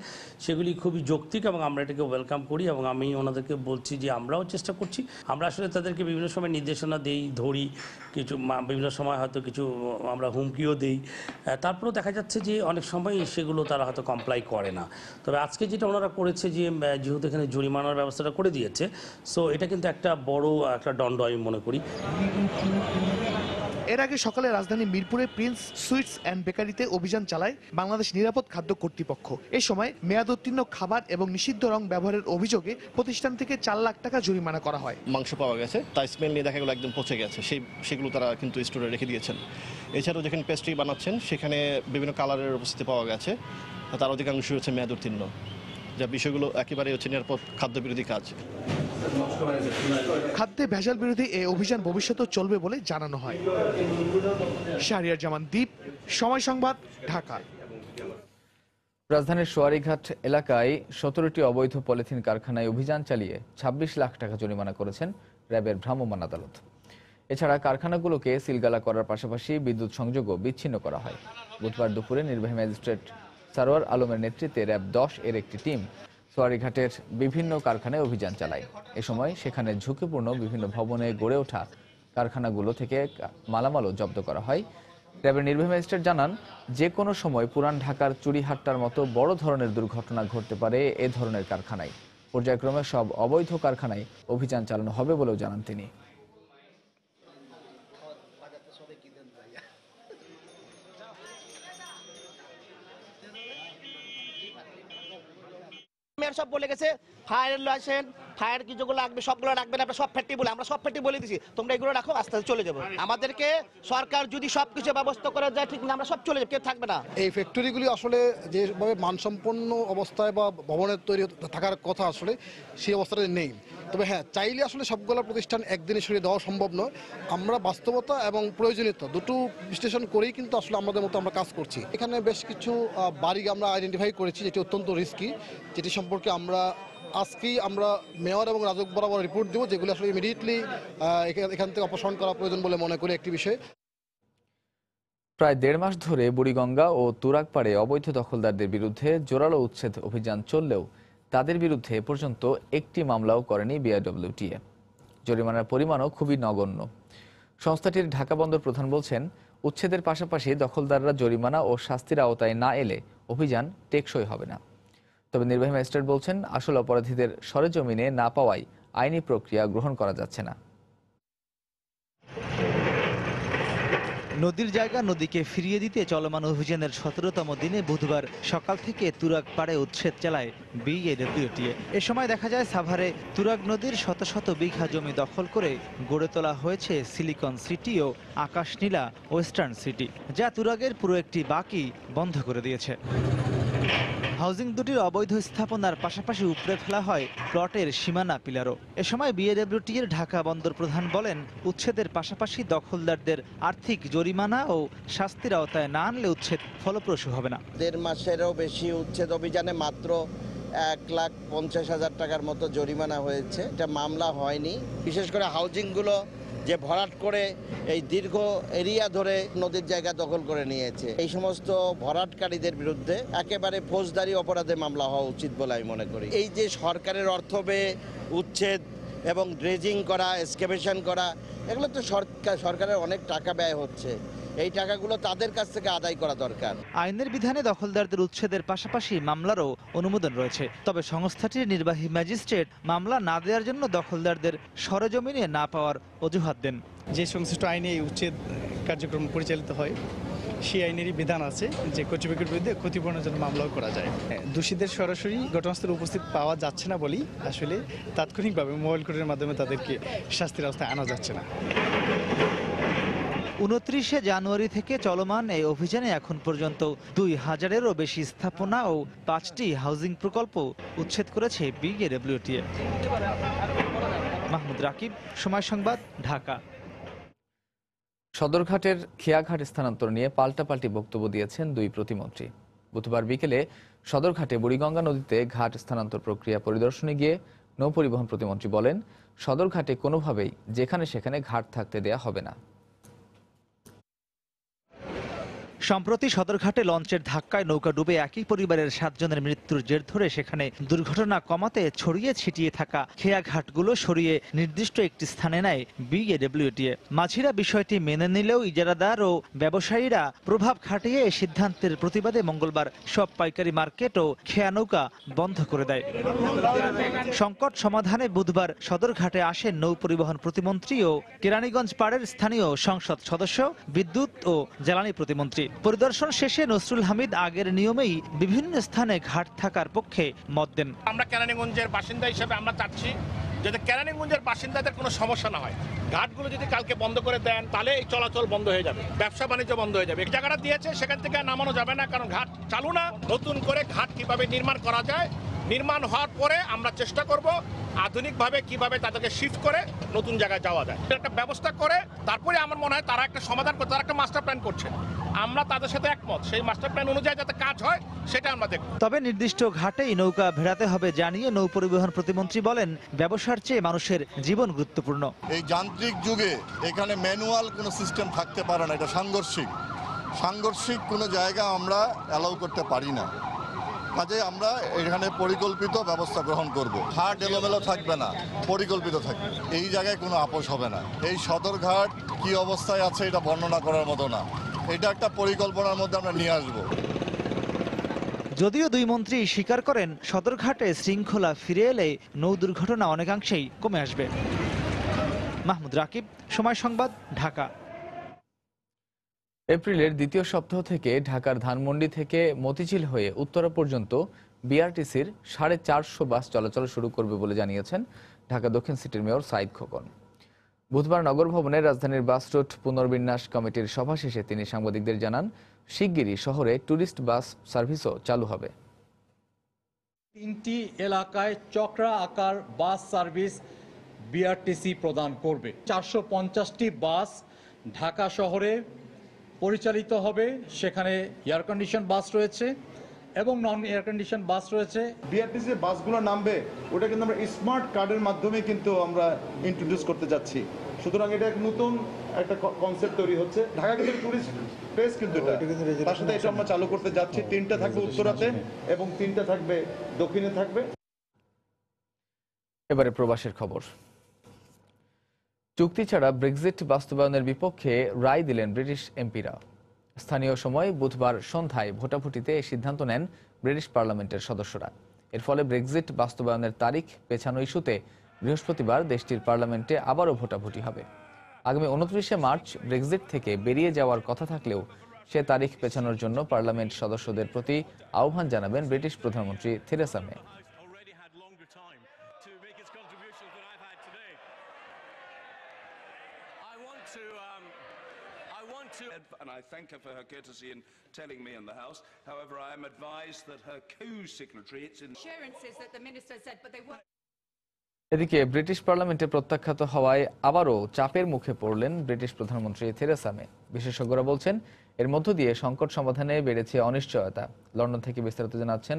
Speaker 23: সেগুলি খুবই যৌক্তিক এবং আমরা এটাকে ওয়েলকাম করি। এবং আমি ওনাদেরকে বলছি যে আমরাও চেষ্টা করছি। আমরা আসলে তাদেরকে বিভিন্ন সময় নির্দেশনা দেই, ধরি, কিছু বিভিন্ন সময় হয়তো কিছু আমরা হুমকিও দেই। তারপরেও দেখা যাচ্ছে যে অনেক সময় সেগুলো তারা হয়তো কমপ্লাই করে না। তবে আজকে যেটা ওনারা করেছে, যে যেহেতু এখানে জরিমানার ব্যবস্থাটা করে দিয়েছে, সো এটা কিন্তু একটা বড় একটা দণ্ড আমি মনে করি।
Speaker 11: এর আগে সকালে রাজধানী মিরপুরে প্রিন্স সুইটস অ্যান্ড বেকারিতে অভিযান চালায় বাংলাদেশ নিরাপদ খাদ্য কর্তৃপক্ষ। এ সময় মেয়াদ উত্তীর্ণ খাবার এবং নিষিদ্ধ রং ব্যবহারের অভিযোগে প্রতিষ্ঠান থেকে 4 লাখ টাকা জরিমানা করা হয়।
Speaker 24: মাংস পাওয়া গেছে, তাই স্মেল নিয়ে দেখা গেলো একদম পচে গেছে, সেগুলো তারা কিন্তু স্টোরে রেখে দিয়েছেন। এছাড়াও যেখানে পেস্ট্রি বানাচ্ছেন সেখানে বিভিন্ন কালারের উপস্থিতি পাওয়া গেছে, তার অধিকাংশ হচ্ছে মেয়াদ উত্তীর্ণ, যা বিষয়গুলো একেবারে হচ্ছে নিরাপদ খাদ্য বিরোধী কাজ।
Speaker 11: খাদ্যে ভেজাল বিরোধী এই অভিযান ভবিষ্যতেও চলবে বলে জানানো হয়। শাহরিয়ার জামান দ্বীপ, সময় সংবাদ, ঢাকা।
Speaker 2: রাজধানীর সোয়ারীঘাট এলাকায় 17টি অবৈধ পলিথিন কারখানায় অভিযান চালিয়ে 26 লাখ টাকা জরিমানা করেছেন র্যাবের ভ্রাম্যমাণ আদালত। এছাড়া কারখানাগুলোকে সিলগালা করার পাশাপাশি বিদ্যুৎ সংযোগও বিচ্ছিন্ন করা হয়। বুধবার দুপুরে নির্বাহী ম্যাজিস্ট্রেট সারোয়ার আলমের নেতৃত্বে র্যাব 10 এর একটি টিম সোয়ারীঘাটের বিভিন্ন কারখানায় অভিযান চালায়। এ সময় সেখানে ঝুঁকিপূর্ণ বিভিন্ন ভবনে গড়ে ওঠা কারখানাগুলো থেকে মালামালও জব্দ করা হয়। র্যাবের নির্বাহী ম্যাজিস্ট্রেট জানান, যে কোনো সময় পুরান ঢাকার চুরিহাট্টার মতো বড় ধরনের দুর্ঘটনা ঘটতে পারে এ ধরনের কারখানায়। পর্যায়ক্রমে সব অবৈধ কারখানায় অভিযান চালানো হবে বলেও জানান তিনি।
Speaker 25: মেয়র সব বলে গেছে ফায়ার লাইসেন্স,
Speaker 4: ফায়ার কি যেগুলো লাগবে সবগুলো রাখবেন, আমরা সব ফ্যাক্টরি বলে, আমরা সব ফ্যাক্টরি বলে দিছি তোমরা এগুলো রাখো, আস্তে আস্তে চলে যাবো। আমাদেরকে সরকার যদি সবকিছু ব্যবস্থা করে যায় ঠিক না, আমরা সব চলে যাবো, কেউ থাকবে না।
Speaker 5: এই ফ্যাক্টরিগুলি আসলে যেভাবে মানসম্পন্ন অবস্থায় বা ভবনের তৈরি থাকার কথা আসলে সেই অবস্থাটা নেই। তবে হ্যাঁ, চাইলে আসলে সবগুলো প্রতিষ্ঠান একদিনে সরিয়ে দেওয়া সম্ভব নয়। আমরা বাস্তবতা এবং প্রয়োজনীয়তা দুটো বিশ্লেষণ করেই কিন্তু আসলে আমাদের মতো আমরা কাজ করছি। এখানে বেশ কিছু বাড়ি আমরা আইডেন্টিফাই করেছি যেটি অত্যন্ত রিস্কি, যেটি সম্পর্কে আজকেই আমরা মেয়র এবং রাজক বরাবর রিপোর্ট দেবো, যেগুলো আসলে ইমিডিয়েটলি এখান থেকে অপসারণ করা প্রয়োজন বলে মনে করি একটি বিষয়।
Speaker 2: প্রায় 1.5 মাস ধরে বুড়িগঙ্গা ও তুরাগপাড়ে অবৈধ দখলদারদের বিরুদ্ধে জোরালো উচ্ছেদ অভিযান চললেও তাদের বিরুদ্ধে এ পর্যন্ত একটি মামলাও করেনি বিআরডব্লিউটিএ। জরিমানার পরিমাণও খুবই নগণ্য। সংস্থাটির ঢাকা বন্দর প্রধান বলছেন, উচ্ছেদের পাশাপাশি দখলদাররা জরিমানা ও শাস্তির আওতায় না এলে অভিযান টেকসই হবে না। তবে নির্বাহী ম্যাজিস্ট্রেট বলছেন, আসল অপরাধীদের সরেজমিনে না পাওয়ায় আইনি প্রক্রিয়া গ্রহণ করা যাচ্ছে না।
Speaker 6: নদীর জায়গা নদীকে ফিরিয়ে দিতে চলমান অভিযানের 17তম দিনে বুধবার সকাল থেকে তুরাগ পাড়ে উচ্ছেদ চালায় বিএডব্লিউটিএ। এ সময় দেখা যায় সাভারে তুরাগ নদীর শত শত বিঘা জমি দখল করে গড়ে তোলা হয়েছে সিলিকন সিটি ও আকাশ নীলা ওয়েস্টার্ন সিটি, যা তুরাগের পুরো একটি বাকি বন্ধ করে দিয়েছে। হাউজিং দুটির অবৈধ স্থাপনার পাশাপাশি উপড়ে ফেলা হয় প্লটের সীমানা পিলারও। এ সময় বিএডব্লিউটিএর ঢাকা বন্দর প্রধান বলেন, উচ্ছেদের পাশাপাশি দখলদারদের আর্থিক জরিমানা ও শাস্তির আওতায় না আনলে উচ্ছেদ ফলপ্রসূ হবে না।
Speaker 8: 1.5 মাসেরও বেশি উচ্ছেদ অভিযানে মাত্র 1,50,000 টাকার মতো জরিমানা হয়েছে। এটা মামলা হয়নি। বিশেষ করে হাউজিংগুলো যে ভরাট করে এই দীর্ঘ এরিয়া ধরে নদীর জায়গা দখল করে নিয়েছে, এই সমস্ত ভরাটকারীদের বিরুদ্ধে একেবারে ফৌজদারি অপরাধে মামলা হওয়া উচিত বলে আমি মনে করি। এই যে সরকারের অর্থ ব্যয়ে উচ্ছেদ এবং ড্রেজিং করা, এক্সকেভেশন করা, এগুলো তো সরকারের অনেক টাকা ব্যয় হচ্ছে, এই টাকাগুলো তাদের কাছ থেকে আদায় করা দরকার।
Speaker 6: আইনের বিধানে দখলদারদের উচ্ছেদের পাশাপাশি মামলারও অনুমোদন রয়েছে। তবে সংস্থাটির নির্বাহী ম্যাজিস্ট্রেট মামলা না দেওয়ার জন্য দখলদারদের সরেজমিনে না পাওয়ার অজুহাত দেন।
Speaker 25: যে সংশ্লিষ্ট আইনে এই উচ্ছেদ কার্যক্রম পরিচালিত হয় সেই আইনেরই বিধান আছে যে কর্তৃপক্ষের বিরুদ্ধে ক্ষতিপূরণের জন্য মামলাও করা যায়। দোষীদের সরাসরি ঘটনাস্থলে উপস্থিত পাওয়া যাচ্ছে না বলেই আসলে তাৎক্ষণিকভাবে মোবাইল কোর্টের মাধ্যমে তাদেরকে শাস্তির আওতায় আনা যাচ্ছে না।
Speaker 6: 29শে জানুয়ারি থেকে চলমান এই অভিযানে এখন পর্যন্ত 2000-এরও বেশি স্থাপনা ও 5টি হাউজিং প্রকল্প উচ্ছেদ করেছে বিএডব্লিউটিএ। মাহমুদ রাকিব, সময় সংবাদ, ঢাকা।
Speaker 2: সদরঘাটের খেয়াঘাট স্থানান্তর নিয়ে পাল্টাপাল্টি বক্তব্য দিয়েছেন দুই প্রতিমন্ত্রী। বুধবার বিকেলে সদরঘাটে বুড়িগঙ্গা নদীতে ঘাট স্থানান্তর প্রক্রিয়া পরিদর্শনে গিয়ে নৌপরিবহন প্রতিমন্ত্রী বলেন, সদরঘাটে কোনোভাবেই যেখানে সেখানে ঘাট থাকতে দেয়া হবে না।
Speaker 6: সম্প্রতি সদরঘাটে লঞ্চের ধাক্কায় নৌকা ডুবে একই পরিবারের 7 জনের মৃত্যুর জের ধরে সেখানে দুর্ঘটনা কমাতে ছড়িয়ে ছিটিয়ে থাকা খেয়াঘাটগুলো সরিয়ে নির্দিষ্ট একটি স্থানে নেয় বিএডব্লিউটিএ। মাঝিরা বিষয়টি মেনে নিলেও ইজারাদার ও ব্যবসায়ীরা প্রভাব খাটিয়ে এই সিদ্ধান্তের প্রতিবাদে মঙ্গলবার সব পাইকারি মার্কেট ও খেয়া নৌকা বন্ধ করে দেয়। সংকট সমাধানে বুধবার সদরঘাটে আসেন নৌ পরিবহন প্রতিমন্ত্রী ও কেরানীগঞ্জ পাড়ের স্থানীয় সংসদ সদস্য, বিদ্যুৎ ও জ্বালানি প্রতিমন্ত্রী। পরিদর্শন শেষে নসরুল হামিদ আগের নিয়মেই বিভিন্ন স্থানে ঘাট থাকার পক্ষে মত দেন।
Speaker 26: আমরা কেরানীগঞ্জের বাসিন্দা হিসেবে আমরা চাচ্ছি যাতে কেরানীগঞ্জের বাসিন্দাদের কোনো সমস্যা না হয়। ঘাটগুলো যদি কালকে বন্ধ করে দেন তাহলে এই চলাচল বন্ধ হয়ে যাবে, ব্যবসা বাণিজ্য বন্ধ হয়ে যাবে। এক জায়গাটা দিয়েছে সেখান থেকে নামানো যাবে না, কারণ ঘাট চালু না। নতুন করে ঘাট কিভাবে নির্মাণ করা যায়, নির্মাণ হওয়ার পরে আমরা চেষ্টা করব আধুনিকভাবে কিভাবে তাদেরকে শিফট করে নতুন জায়গায় যাওয়া যায়, একটা ব্যবস্থা করে তারপরে আমার মনে হয় তারা একটা সমাধান করতে, তারা একটা মাস্টার প্ল্যান করছে। আমরা তাদের সাথে একমত, সেই মাস্টার প্ল্যান অনুযায়ী যাতে কাজ হয় সেটা আমরা দেখব।
Speaker 6: তবে নির্দিষ্ট ঘাটেই নৌকা ভেড়াতে হবে জানিয়ে নৌ পরিবহন প্রতিমন্ত্রী বলেন, ব্যবসার চেয়ে মানুষের জীবন গুরুত্বপূর্ণ।
Speaker 27: এই যান্ত্রিক যুগে এখানে ম্যানুয়াল কোনো সিস্টেম থাকতে পারে না, এটা সাংঘর্ষিক কোনো জায়গা আমরা অ্যালাউ করতে পারি না। কাজে আমরা এখানে পরিকল্পিত ব্যবস্থা গ্রহণ করব। ঘাট এলোমেলো থাকবে না, পরিকল্পিত থাকবে। এই জায়গায় কোনো আপোষ হবে না। এই সদরঘাট কি অবস্থায় আছে এটা বর্ণনা করার মতো না, এটা একটা পরিকল্পনার মধ্যে আমরা নিয়ে আসব।
Speaker 6: যদিও দুই মন্ত্রী স্বীকার করেন, সদরঘাটে শৃঙ্খলা ফিরে এলে নৌ দুর্ঘটনা অনেকাংশেই কমে আসবে। মাহমুদ রাকিব, সময় সংবাদ, ঢাকা।
Speaker 2: এপ্রিলের দ্বিতীয় সপ্তাহ থেকে ঢাকার ধানমন্ডি থেকে মতিঝিল হয়ে উত্তরা পর্যন্ত বিআরটিসির 450 বাস চলাচল শুরু করবে বলে জানিয়েছেন ঢাকা দক্ষিণ সিটির মেয়র সাইদ খোকন। বুধবার নগর ভবনে রাজধানীর বাস রুট পুনর্বিন্যাস কমিটির সভা শেষে তিনি সাংবাদিকদের জানান, শিগগিরই শহরে ট্যুরিস্ট বাস সার্ভিসও চালু হবে।
Speaker 7: 3টি এলাকায় চক্রা আকার বাস সার্ভিস বিআরটিসি প্রদান করবে। 450টি বাস ঢাকা শহরে পরিচালিত হবে। সেখানে এয়ার কন্ডিশন বাস রয়েছে এবং নন এয়ার কন্ডিশন বাস রয়েছে।
Speaker 9: বিআরটিসি বাসগুলো নামবে, ওটা কিন্তু আমরা স্মার্ট কার্ডের মাধ্যমে কিন্তু আমরা ইন্ট্রোডিউস করতে যাচ্ছি। সুতরাং এটা এক নতুন একটা কনসেপ্ট তৈরি হচ্ছে। ঢাকা কিন্তু টুরিস্ট প্লেস, কিন্তু এটা তার সাথে এটা আমরা চালু করতে যাচ্ছি। 3টা থাকবে উত্তরাতে এবং 3টা থাকবে দক্ষিণে থাকবে।
Speaker 2: এবারে প্রবাসের খবর। চুক্তি ছাড়া ব্রেক্সিট বাস্তবায়নের বিপক্ষে রায় দিলেন ব্রিটিশ এমপিরা। স্থানীয় সময় বুধবার সন্ধ্যায় ভোটাভুটিতে এই সিদ্ধান্ত নেন ব্রিটিশ পার্লামেন্টের সদস্যরা। এর ফলে ব্রেক্সিট বাস্তবায়নের তারিখ পেছানো ইস্যুতে বৃহস্পতিবার দেশটির পার্লামেন্টে আবারও ভোটাভুটি হবে। আগামী 29শে মার্চ ব্রেক্সিট থেকে বেরিয়ে যাওয়ার কথা থাকলেও সে তারিখ পেছানোর জন্য পার্লামেন্ট সদস্যদের প্রতি আহ্বান জানাবেন ব্রিটিশ প্রধানমন্ত্রী Theresa May.
Speaker 10: And I thank her for her courtesy in telling me in the House. However, I am advised that her co-secretary,
Speaker 12: assurances that the minister said, but they were.
Speaker 2: এদিকে ব্রিটিশ পার্লামেন্টে প্রত্যাখ্যাত হওয়ায় আবারও চাপের মুখে পড়লেন ব্রিটিশ প্রধানমন্ত্রী থেরেসা মে। বিশেষজ্ঞরা বলছেন, এর মধ্য দিয়ে সংকট সমাধানে বেড়েছে অনিশ্চয়তা। লন্ডন থেকে বিস্তারিত জানাচ্ছেন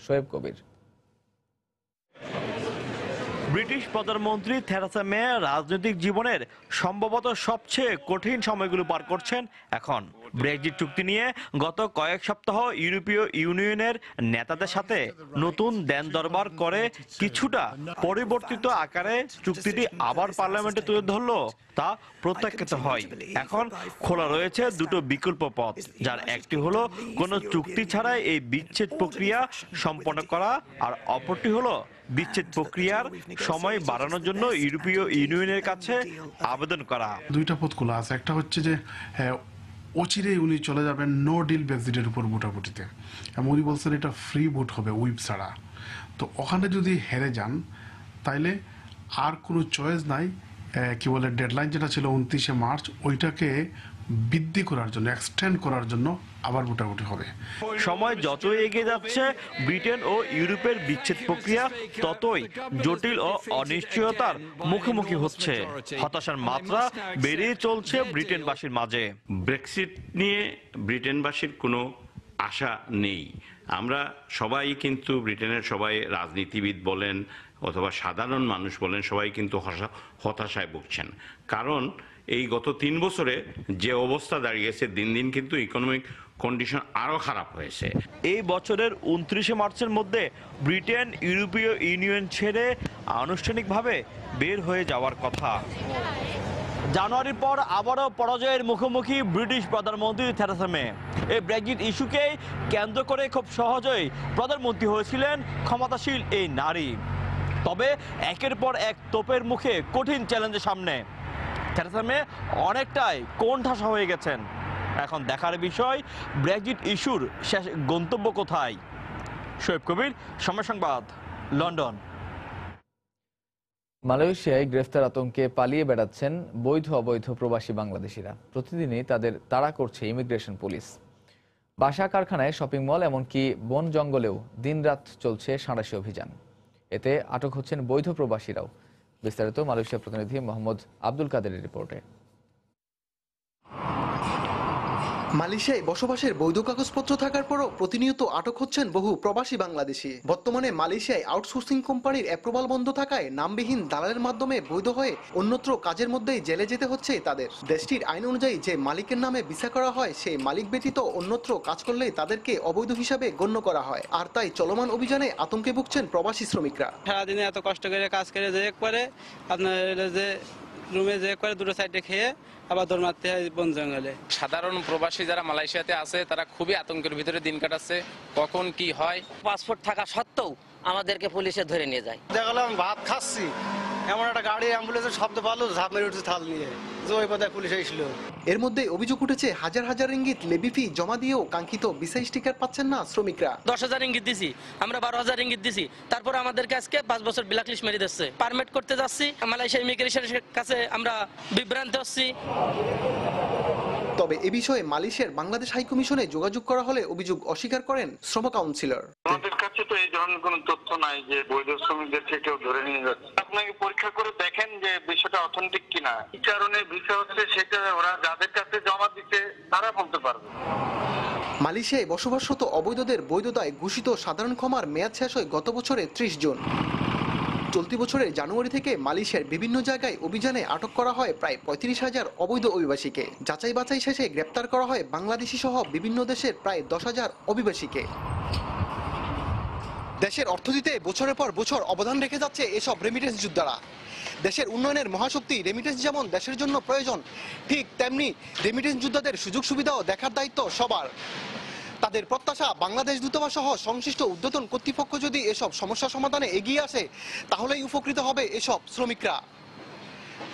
Speaker 2: শোয়েব কবির।
Speaker 13: ব্রিটিশ প্রধানমন্ত্রী থেরেসা মে রাজনৈতিক জীবনের সম্ভবত সবচেয়ে কঠিন সময়গুলো পার করছেন এখন। ব্রেক্সিট চুক্তি নিয়ে গত কয়েক সপ্তাহ ইউরোপীয় ইউনিয়নের নেতাদের সাথে নতুন দেন দরবার করে কিছুটা পরিবর্তিত আকারে চুক্তিটি আবার পার্লামেন্টে তুলে ধরলো তা প্রত্যাখ্যাত হয়। এখন খোলা রয়েছে দুটো বিকল্প পথ, যার একটি হলো কোনো চুক্তি ছাড়াই এই বিচ্ছেদ প্রক্রিয়া সম্পন্ন করা, আর অপরটি হলো বিচ্ছেদ প্রক্রিয়ার সময় বাড়ানোর জন্য ইউরোপীয় ইউনিয়নের কাছে আবেদন করা।
Speaker 14: দুইটা পথ খোলা আছে। একটা হচ্ছে যে অচিরেই উনি চলে যাবেন নো ডিল ব্রেক্সিটের উপর ভোটাভুটিতে, এবং উনি বলছেন এটা ফ্রি ভোট হবে হুইপ ছাড়া। তো ওখানে যদি হেরে যান তাইলে আর কোনো চয়েস নাই, কি বলে ডেডলাইন যেটা ছিল 29শে মার্চ, ওইটাকে বৃদ্ধি করার জন্য, এক্সটেন্ড করার জন্য আবার ভোটাভুটি হবে।
Speaker 13: সময় যতই এগিয়ে যাচ্ছে ব্রিটেন ও ইউরোপের বিচ্ছেদ প্রক্রিয়া ততই জটিল ও অনিশ্চয়তার মুখোমুখি হচ্ছে। হতাশার মাত্রা বেড়েই চলছে ব্রিটেনবাসীর মাঝে।
Speaker 15: ব্রেক্সিট নিয়ে ব্রিটেনবাসীর কোনো আশা নেই। আমরা সবাই কিন্তু ব্রিটেনের সবাই রাজনীতিবিদ বলেন অথবা সাধারণ মানুষ বলেন, সবাই কিন্তু হতাশায় ভুগছেন। কারণ এই গত 3 বছরে যে অবস্থা দাঁড়িয়েছে, দিন দিন কিন্তু ইকোনমিক কন্ডিশন আরো খারাপ হয়েছে।
Speaker 13: এই বছরের 29শে মার্চের মধ্যে ব্রিটেন ইউরোপীয় ইউনিয়ন ছেড়ে আনুষ্ঠানিকভাবে বের হয়ে যাওয়ার কথা। জানুয়ারির পর আবারও পরাজয়ের মুখোমুখি ব্রিটিশ প্রধানমন্ত্রী থেরেসা মে। এই ব্রেক্সিট ইস্যুকে কেন্দ্র করে খুব সহজেই প্রধানমন্ত্রী হয়েছিলেন ক্ষমতাশীল এই নারী। তবে একের পর এক তোপের মুখে কঠিন চ্যালেঞ্জের সামনে থেরেসা মে অনেকটাই কোণঠাসা হয়ে গেছেন। এখন দেখার বিষয় ব্রেক্সিট ইস্যুর শেষ গন্তব্য কোথায়। শোয়েব কবির, সময় সংবাদ, লন্ডন।
Speaker 2: মালয়েশিয়ায় গ্রেফতার আতঙ্কে পালিয়ে বেড়াচ্ছেন বৈধ অবৈধ প্রবাসী বাংলাদেশিরা। প্রতিদিনই তাদের তাড়া করছে ইমিগ্রেশন পুলিশ। বাসা, কারখানায়, শপিং মল, এমনকি বন জঙ্গলেও দিনরাত চলছে সাঁড়াশি অভিযান। এতে আটক হচ্ছেন বৈধ প্রবাসীরাও। বিস্তারিত মালয়েশিয়া প্রতিনিধি মোহাম্মদ আব্দুল কাদেরের রিপোর্টে।
Speaker 28: মালয়েশিয়ায় বসবাসের বৈধ কাগজপত্র থাকার পরও প্রতিনিয়ত আটক হচ্ছেন বহু প্রবাসী বাংলাদেশি। বর্তমানে মালয়েশিয়ায় আউটসোর্সিং কোম্পানির অ্যাপ্রুভাল বন্ধ থাকায় নামবিহীন দালালের মাধ্যমে বৈধ হয়ে অন্যত্র কাজের মধ্যেই জেলে যেতে হচ্ছে তাদের। দেশটির আইন অনুযায়ী যে মালিকের নামে ভিসা করা হয়, সেই মালিক ব্যতীত অন্যত্র কাজ করলেই তাদেরকে অবৈধ হিসাবে গণ্য করা হয়। আর তাই চলমান অভিযানে আতঙ্কে ভুগছেন প্রবাসী শ্রমিকরা।
Speaker 29: সারাদিনে এত কষ্ট করে কাজ করে যে একবারে আপনার যে রুমে যে একবারে দুটো সাইডে খেয়ে আবার দৌড় মারতে হয় বন জঙ্গলে।
Speaker 30: সাধারণ প্রবাসী যারা মালয়েশিয়াতে আছে তারা খুবই আতঙ্কের ভিতরে দিন কাটাচ্ছে, কখন কি হয়।
Speaker 31: পাসপোর্ট থাকা সত্ত্বেও আমাদেরকে পুলিশে ধরে নিয়ে যায়।
Speaker 32: দেখা গেল আমি ভাত খাচ্ছি,
Speaker 1: এমন একটা গাড়ি অ্যাম্বুলেন্সের শব্দ পালো ঝাঁপ মেরে উঠছে থাল নিয়ে, যে ওই পথে পুলিশ এসেছিল।
Speaker 28: এর মধ্যে অভিযোগ উঠেছে হাজার হাজার রিঙ্গিত লেবি ফি জমা দিয়েও কাঙ্ক্ষিত ভিসা স্টিকার পাচ্ছেন না শ্রমিকরা।
Speaker 3: 10,000 রিঙ্গিত দিছি, আমরা 12,000 রিঙ্গিত দিছি, তারপর আমাদেরকে আজকে 5 বছর ব্ল্যাক লিস্ট মেরে দিচ্ছে। পারমিট করতে যাচ্ছি, মালয়েশিয়া ইমিগ্রেশনের কাছে আমরা বিভ্রান্ত হচ্ছি।
Speaker 28: তবে এ বিষয়ে মালয়েশিয়ার বাংলাদেশ হাইকমিশনে যোগাযোগ করা হলে অভিযোগ অস্বীকার করেন শ্রম কাউন্সিলর।
Speaker 16: আমাদের কাছে তো এই ধরনের কোনো তথ্য নাই যে বৈধ শ্রমিকদের থেকেও ধরে নিয়ে যাচ্ছে। আপনাকে পরীক্ষা করে দেখেন যে বিষয়টা অথেন্টিক কিনা, কি কারণে ভিসা হচ্ছে সেটা ওরা যাদের কাছে জমা দিতে তারা বলতে পারবে।
Speaker 28: মালয়েশিয়ায় বসবাসরত অবৈধদের বৈধতায় ঘোষিত সাধারণ ক্ষমার মেয়াদ শেষ হয় গত বছরের 30 জুন। চলতি বছরের জানুয়ারি থেকে মালয়েশিয়ার বিভিন্ন জায়গায় অভিযানে আটক করা হয় প্রায় 35,000 অবৈধ অভিবাসীকে। যাচাই বাছাই শেষে গ্রেপ্তার করা হয় বাংলাদেশি সহ বিভিন্ন দেশের প্রায় 10,000 অভিবাসীকে। দেশের অর্থনীতিতে বছরের পর বছর অবদান রেখে যাচ্ছে এসব রেমিটেন্স যোদ্ধারা। দেশের উন্নয়নের মহাশক্তি রেমিটেন্স যেমন দেশের জন্য প্রয়োজন, ঠিক তেমনি রেমিটেন্স যোদ্ধাদের সুযোগ সুবিধাও দেখার দায়িত্ব সবার। তাদের প্রত্যাশা বাংলাদেশ দূতাবাস সহ সংশ্লিষ্ট ঊর্ধ্বতন কর্তৃপক্ষ যদি এসব সমস্যা সমাধানে এগিয়ে আসে তাহলেই উপকৃত হবে এসব শ্রমিকরা।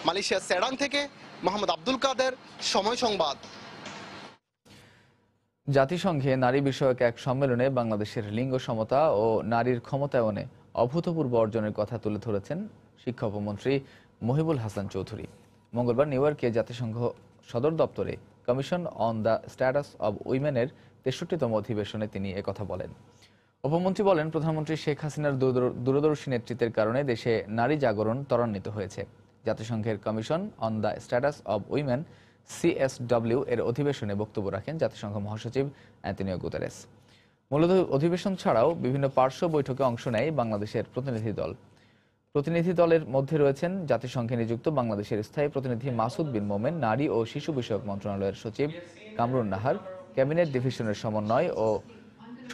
Speaker 28: মালয়েশিয়ার সেরাং থেকে মোহাম্মদ আব্দুল কাদের, সময় সংবাদ।
Speaker 2: জাতিসংঘে নারী বিষয়ক এক সম্মেলনে বাংলাদেশের লিঙ্গ সমতা ও নারীর ক্ষমতায়নে অভূতপূর্ব অর্জনের কথা তুলে ধরেছেন শিক্ষা উপমন্ত্রী মহিবুল হাসান চৌধুরী। মঙ্গলবার নিউ ইয়র্কে জাতিসংঘ সদর দপ্তরে commission on the status of উইমেনের 63তম অধিবেশনে তিনি একথা বলেন। উপমন্ত্রী বলেন, প্রধানমন্ত্রী শেখ হাসিনার দূরদর্শী নেতৃত্বের কারণে দেশে নারী জাগরণ ত্বরান্বিত হয়েছে। জাতিসংঘের commission on the status of women CSW এর অধিবেশনে বক্তব্য রাখেন জাতিসংঘ মহাসচিব অ্যান্টনিও গুতেরেস। মূলত অধিবেশন ছাড়াও বিভিন্ন পার্শ্ব বৈঠকে অংশ নেয় বাংলাদেশের প্রতিনিধি দল। প্রতিনিধি দলের মধ্যে রয়েছেন জাতিসংঘে নিযুক্ত বাংলাদেশের স্থায়ী প্রতিনিধি মাসুদ বিন মোমেন, নারী ও শিশু বিষয়ক মন্ত্রণালয়ের সচিব কামরুন নাহার, ক্যাবিনেট ডিভিশনের সমন্বয় ও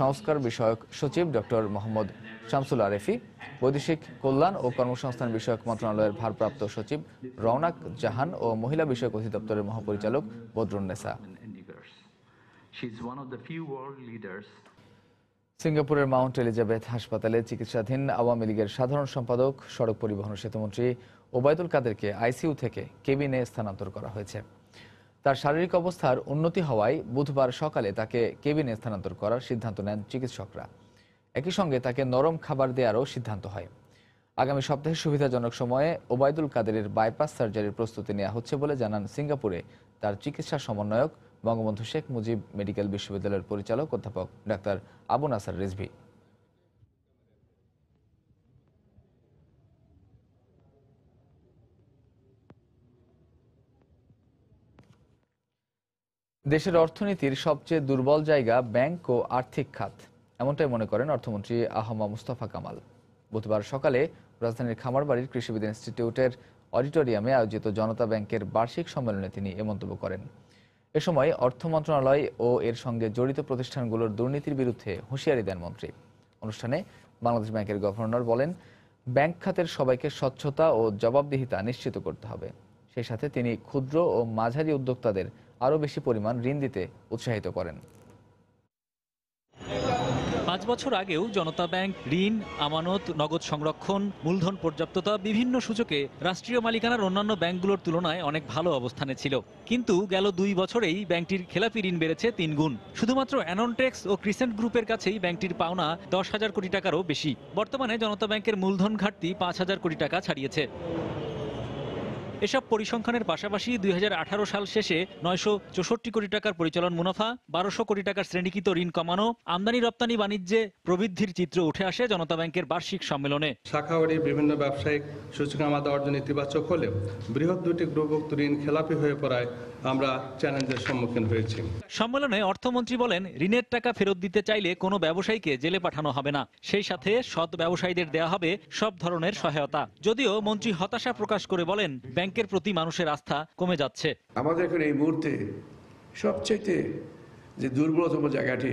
Speaker 2: সংস্কার বিষয়ক সচিব ডক্টর মোহাম্মদ শামসুল আরেফি, বৈদেশিক কল্যাণ ও কর্মসংস্থান বিষয়ক মন্ত্রণালয়ের ভারপ্রাপ্ত সচিব রওনাক জাহান ও মহিলা বিষয়ক অধিদপ্তরের মহাপরিচালক বদরুন্নেসা। সিঙ্গাপুরের মাউন্ট এলিজাবেথ হাসপাতালে চিকিৎসাধীন আওয়ামী লীগের সাধারণ সম্পাদক, সড়ক পরিবহন ও সেতুমন্ত্রী ওবায়দুল কাদেরকে আইসিইউ থেকে কেবিনে স্থানান্তর করা হয়েছে। তার শারীরিক অবস্থার উন্নতি হওয়ায় বুধবার সকালে তাকে কেবিনে স্থানান্তর করার সিদ্ধান্ত নেন চিকিৎসকরা। একই সঙ্গে তাকে নরম খাবার দেওয়ারও সিদ্ধান্ত হয়। আগামী সপ্তাহে সুবিধাজনক সময়ে ওবায়দুল কাদেরের বাইপাস সার্জারির প্রস্তুতি নেওয়া হচ্ছে বলে জানান সিঙ্গাপুরে তার চিকিৎসা সমন্বয়ক, বঙ্গবন্ধু শেখ মুজিব মেডিকেল বিশ্ববিদ্যালয়ের পরিচালক অধ্যাপক ডাক্তার আবু নাসার রিজভী। দেশের অর্থনীতির সবচেয়ে দুর্বল জায়গা ব্যাংক ও আর্থিক খাত, এমনটাই মনে করেন অর্থমন্ত্রী আহমদ মুস্তফা কামাল। বুধবার সকালে রাজধানীর খামারবাড়ির কৃষিবিদ ইনস্টিটিউটের অডিটোরিয়ামে আয়োজিত জনতা ব্যাংকের বার্ষিক সম্মেলনে তিনি এ মন্তব্য করেন। এ সময় অর্থ মন্ত্রণালয় ও এর সঙ্গে জড়িত প্রতিষ্ঠানগুলোর দুর্নীতির বিরুদ্ধে হুঁশিয়ারি দেন মন্ত্রী। অনুষ্ঠানে বাংলাদেশ ব্যাংকের গভর্নর বলেন, ব্যাংক খাতের সবাইকে স্বচ্ছতা ও জবাবদিহিতা নিশ্চিত করতে হবে। সেই সাথে তিনি ক্ষুদ্র ও মাঝারি উদ্যোক্তাদের আরও বেশি পরিমাণ ঋণ দিতে উৎসাহিত করেন।
Speaker 17: 5 বছর আগেও জনতা ব্যাংক ঋণ, আমানত, নগদ সংরক্ষণ, মূলধন পর্যাপ্ততা বিভিন্ন সূচকে রাষ্ট্রীয় মালিকানার অন্যান্য ব্যাংকগুলোর তুলনায় অনেক ভালো অবস্থানে ছিল। কিন্তু গেল 2 বছরেই ব্যাংকটির খেলাপি ঋণ বেড়েছে 3 গুণ। শুধুমাত্র অ্যাননটেক্স ও ক্রিসেন্ট গ্রুপের কাছেই ব্যাংকটির পাওনা 10,000 কোটি টাকারও বেশি। বর্তমানে জনতা ব্যাংকের মূলধন ঘাটতি 5,000 কোটি টাকা ছাড়িয়েছে। এসব পরিসংখ্যানের পাশাপাশি 2018 সাল শেষে 964 কোটি টাকার পরিচালন মুনাফা, 1200 কোটি টাকার শ্রেণীকৃত ঋণ কমানো, আমদানি রপ্তানি বাণিজ্যে প্রবৃদ্ধির চিত্র উঠে আসে জনতা ব্যাংকের বার্ষিক সম্মেলনে।
Speaker 18: শাখাবাড়ি বিভিন্ন ব্যবসায়িক সূচকাঙ্ক অর্জন ইতিবাচক হলেও বৃহৎ দুটি গ্রুপভুক্ত ঋণ খেলাপি হয়ে পড়ায় আমরা চ্যালেঞ্জের সম্মুখীন হয়েছি।
Speaker 17: সম্মেলনে অর্থমন্ত্রী বলেন, ঋণের টাকা ফেরত দিতে চাইলে কোনো ব্যবসায়ীকে জেলে পাঠানো হবে না। সেই সাথে সৎ ব্যবসায়ীদের দেয়া হবে সব ধরনের সহায়তা। যদিও মন্ত্রী হতাশা প্রকাশ করে বলেন, ব্যাংকের প্রতি মানুষের আস্থা কমে যাচ্ছে।
Speaker 19: আমাদের এখন এই মুহূর্তে সবচেয়ে যে দুর্বলতম জায়গাটি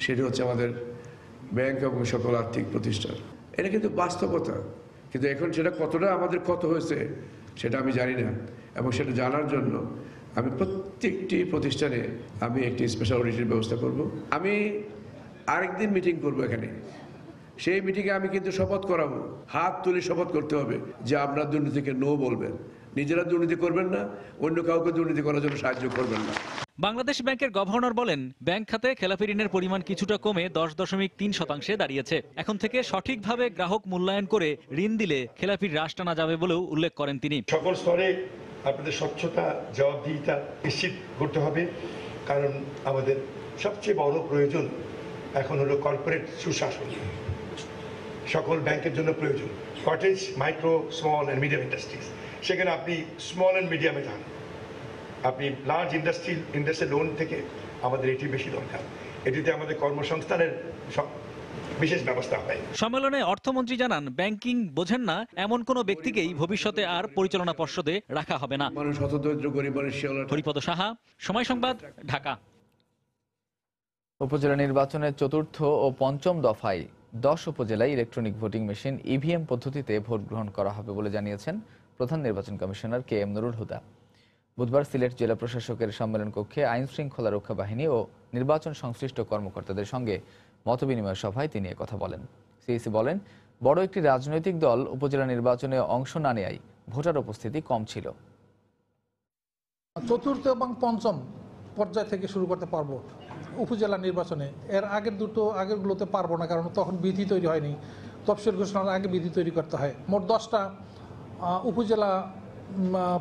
Speaker 19: সেটি হচ্ছে আমাদের ব্যাংক এবং সকল আর্থিক প্রতিষ্ঠান। এটা কিন্তু বাস্তবতা, কিন্তু এখন সেটা কতটা আমাদের ক্ষত হয়েছে সেটা আমি জানি না, এবং সেটা জানার জন্য আমি প্রত্যেকটি প্রতিষ্ঠানে আমি একটি স্পেশাল অডিটের ব্যবস্থা করব। আমি আরেকদিন মিটিং করব এখানে, সেই মিটিংয়ে আমি কিন্তু শপথ করাবো, হাত তুলে শপথ করতে হবে যে আমরা দুর্নীতিকে নো বলবেন, নিজেরা দুর্নীতি করবেন না, অন্য কাউকে দুর্নীতি করার জন্য সাহায্য করবেন না।
Speaker 17: বাংলাদেশ ব্যাংকের গভর্নর বলেন, ব্যাংক খাতে খেলাপি ঋণের পরিমাণ কিছুটা কমে 10.3% দাঁড়িয়েছে। এখন থেকে সঠিকভাবে গ্রাহক মূল্যায়ন করে ঋণ দিলে খেলাপির হ্রাস টানা যাবে বলেও উল্লেখ করেন তিনি।
Speaker 4: সকল স্তরে আপনাদের স্বচ্ছতা, জবাবদিহিতা নিশ্চিত করতে হবে, কারণ আমাদের সবচেয়ে বড় প্রয়োজন এখন হলো কর্পোরেট সুশাসন। সকল ব্যাংকের জন্য প্রয়োজন cottage, micro, small and medium industries. সেখানে আপনি স্মল অ্যান্ড মিডিয়ামে যান, আপনি লার্জ ইন্ডাস্ট্রি লোন থেকে আমাদের এটি বেশি দরকার। এটিতে আমাদের কর্মসংস্থানের বিশেষ ব্যবস্থা হয়।
Speaker 17: সম্মেলনে অর্থমন্ত্রী জানান, ব্যাংকিং বোঝেন না এমন কোনো ব্যক্তিকেই ভবিষ্যতে আর পরিচালনা পর্ষদে রাখা হবে না। হরিপদ সাহা, সময় সংবাদ, ঢাকা।
Speaker 2: উপজেলা নির্বাচনের চতুর্থ ও পঞ্চম দফায় 10 উপজেলায় ইলেকট্রনিক ভোটিং মেশিন ইভিএম পদ্ধতিতে ভোট গ্রহণ করা হবে বলে জানিয়েছেন প্রধান নির্বাচন কমিশনার KM নুরুল হুদা। বুধবার সিলেট জেলা প্রশাসকের সম্মেলন কক্ষে আইন শৃঙ্খলা রক্ষা বাহিনী ও নির্বাচন সংশ্লিষ্ট কর্মকর্তাদের সঙ্গে মতবিনিময় সভায় তিনি কথা বলেন। সিইসি বলেন, বড় একটি রাজনৈতিক দল উপজেলা নির্বাচনে অংশ না নেয়ায় ভোটার উপস্থিতি কম ছিল।
Speaker 5: চতুর্থ এবং পঞ্চম পর্যায় থেকে শুরু করতে পারবো উপজেলা নির্বাচনে। এর আগেরগুলোতে পারবো না, কারণ তখন বিধি তৈরি হয়নি। তফসিল ঘোষণার আগে বিধি তৈরি করতে হয়। মোট 10টা উপজেলা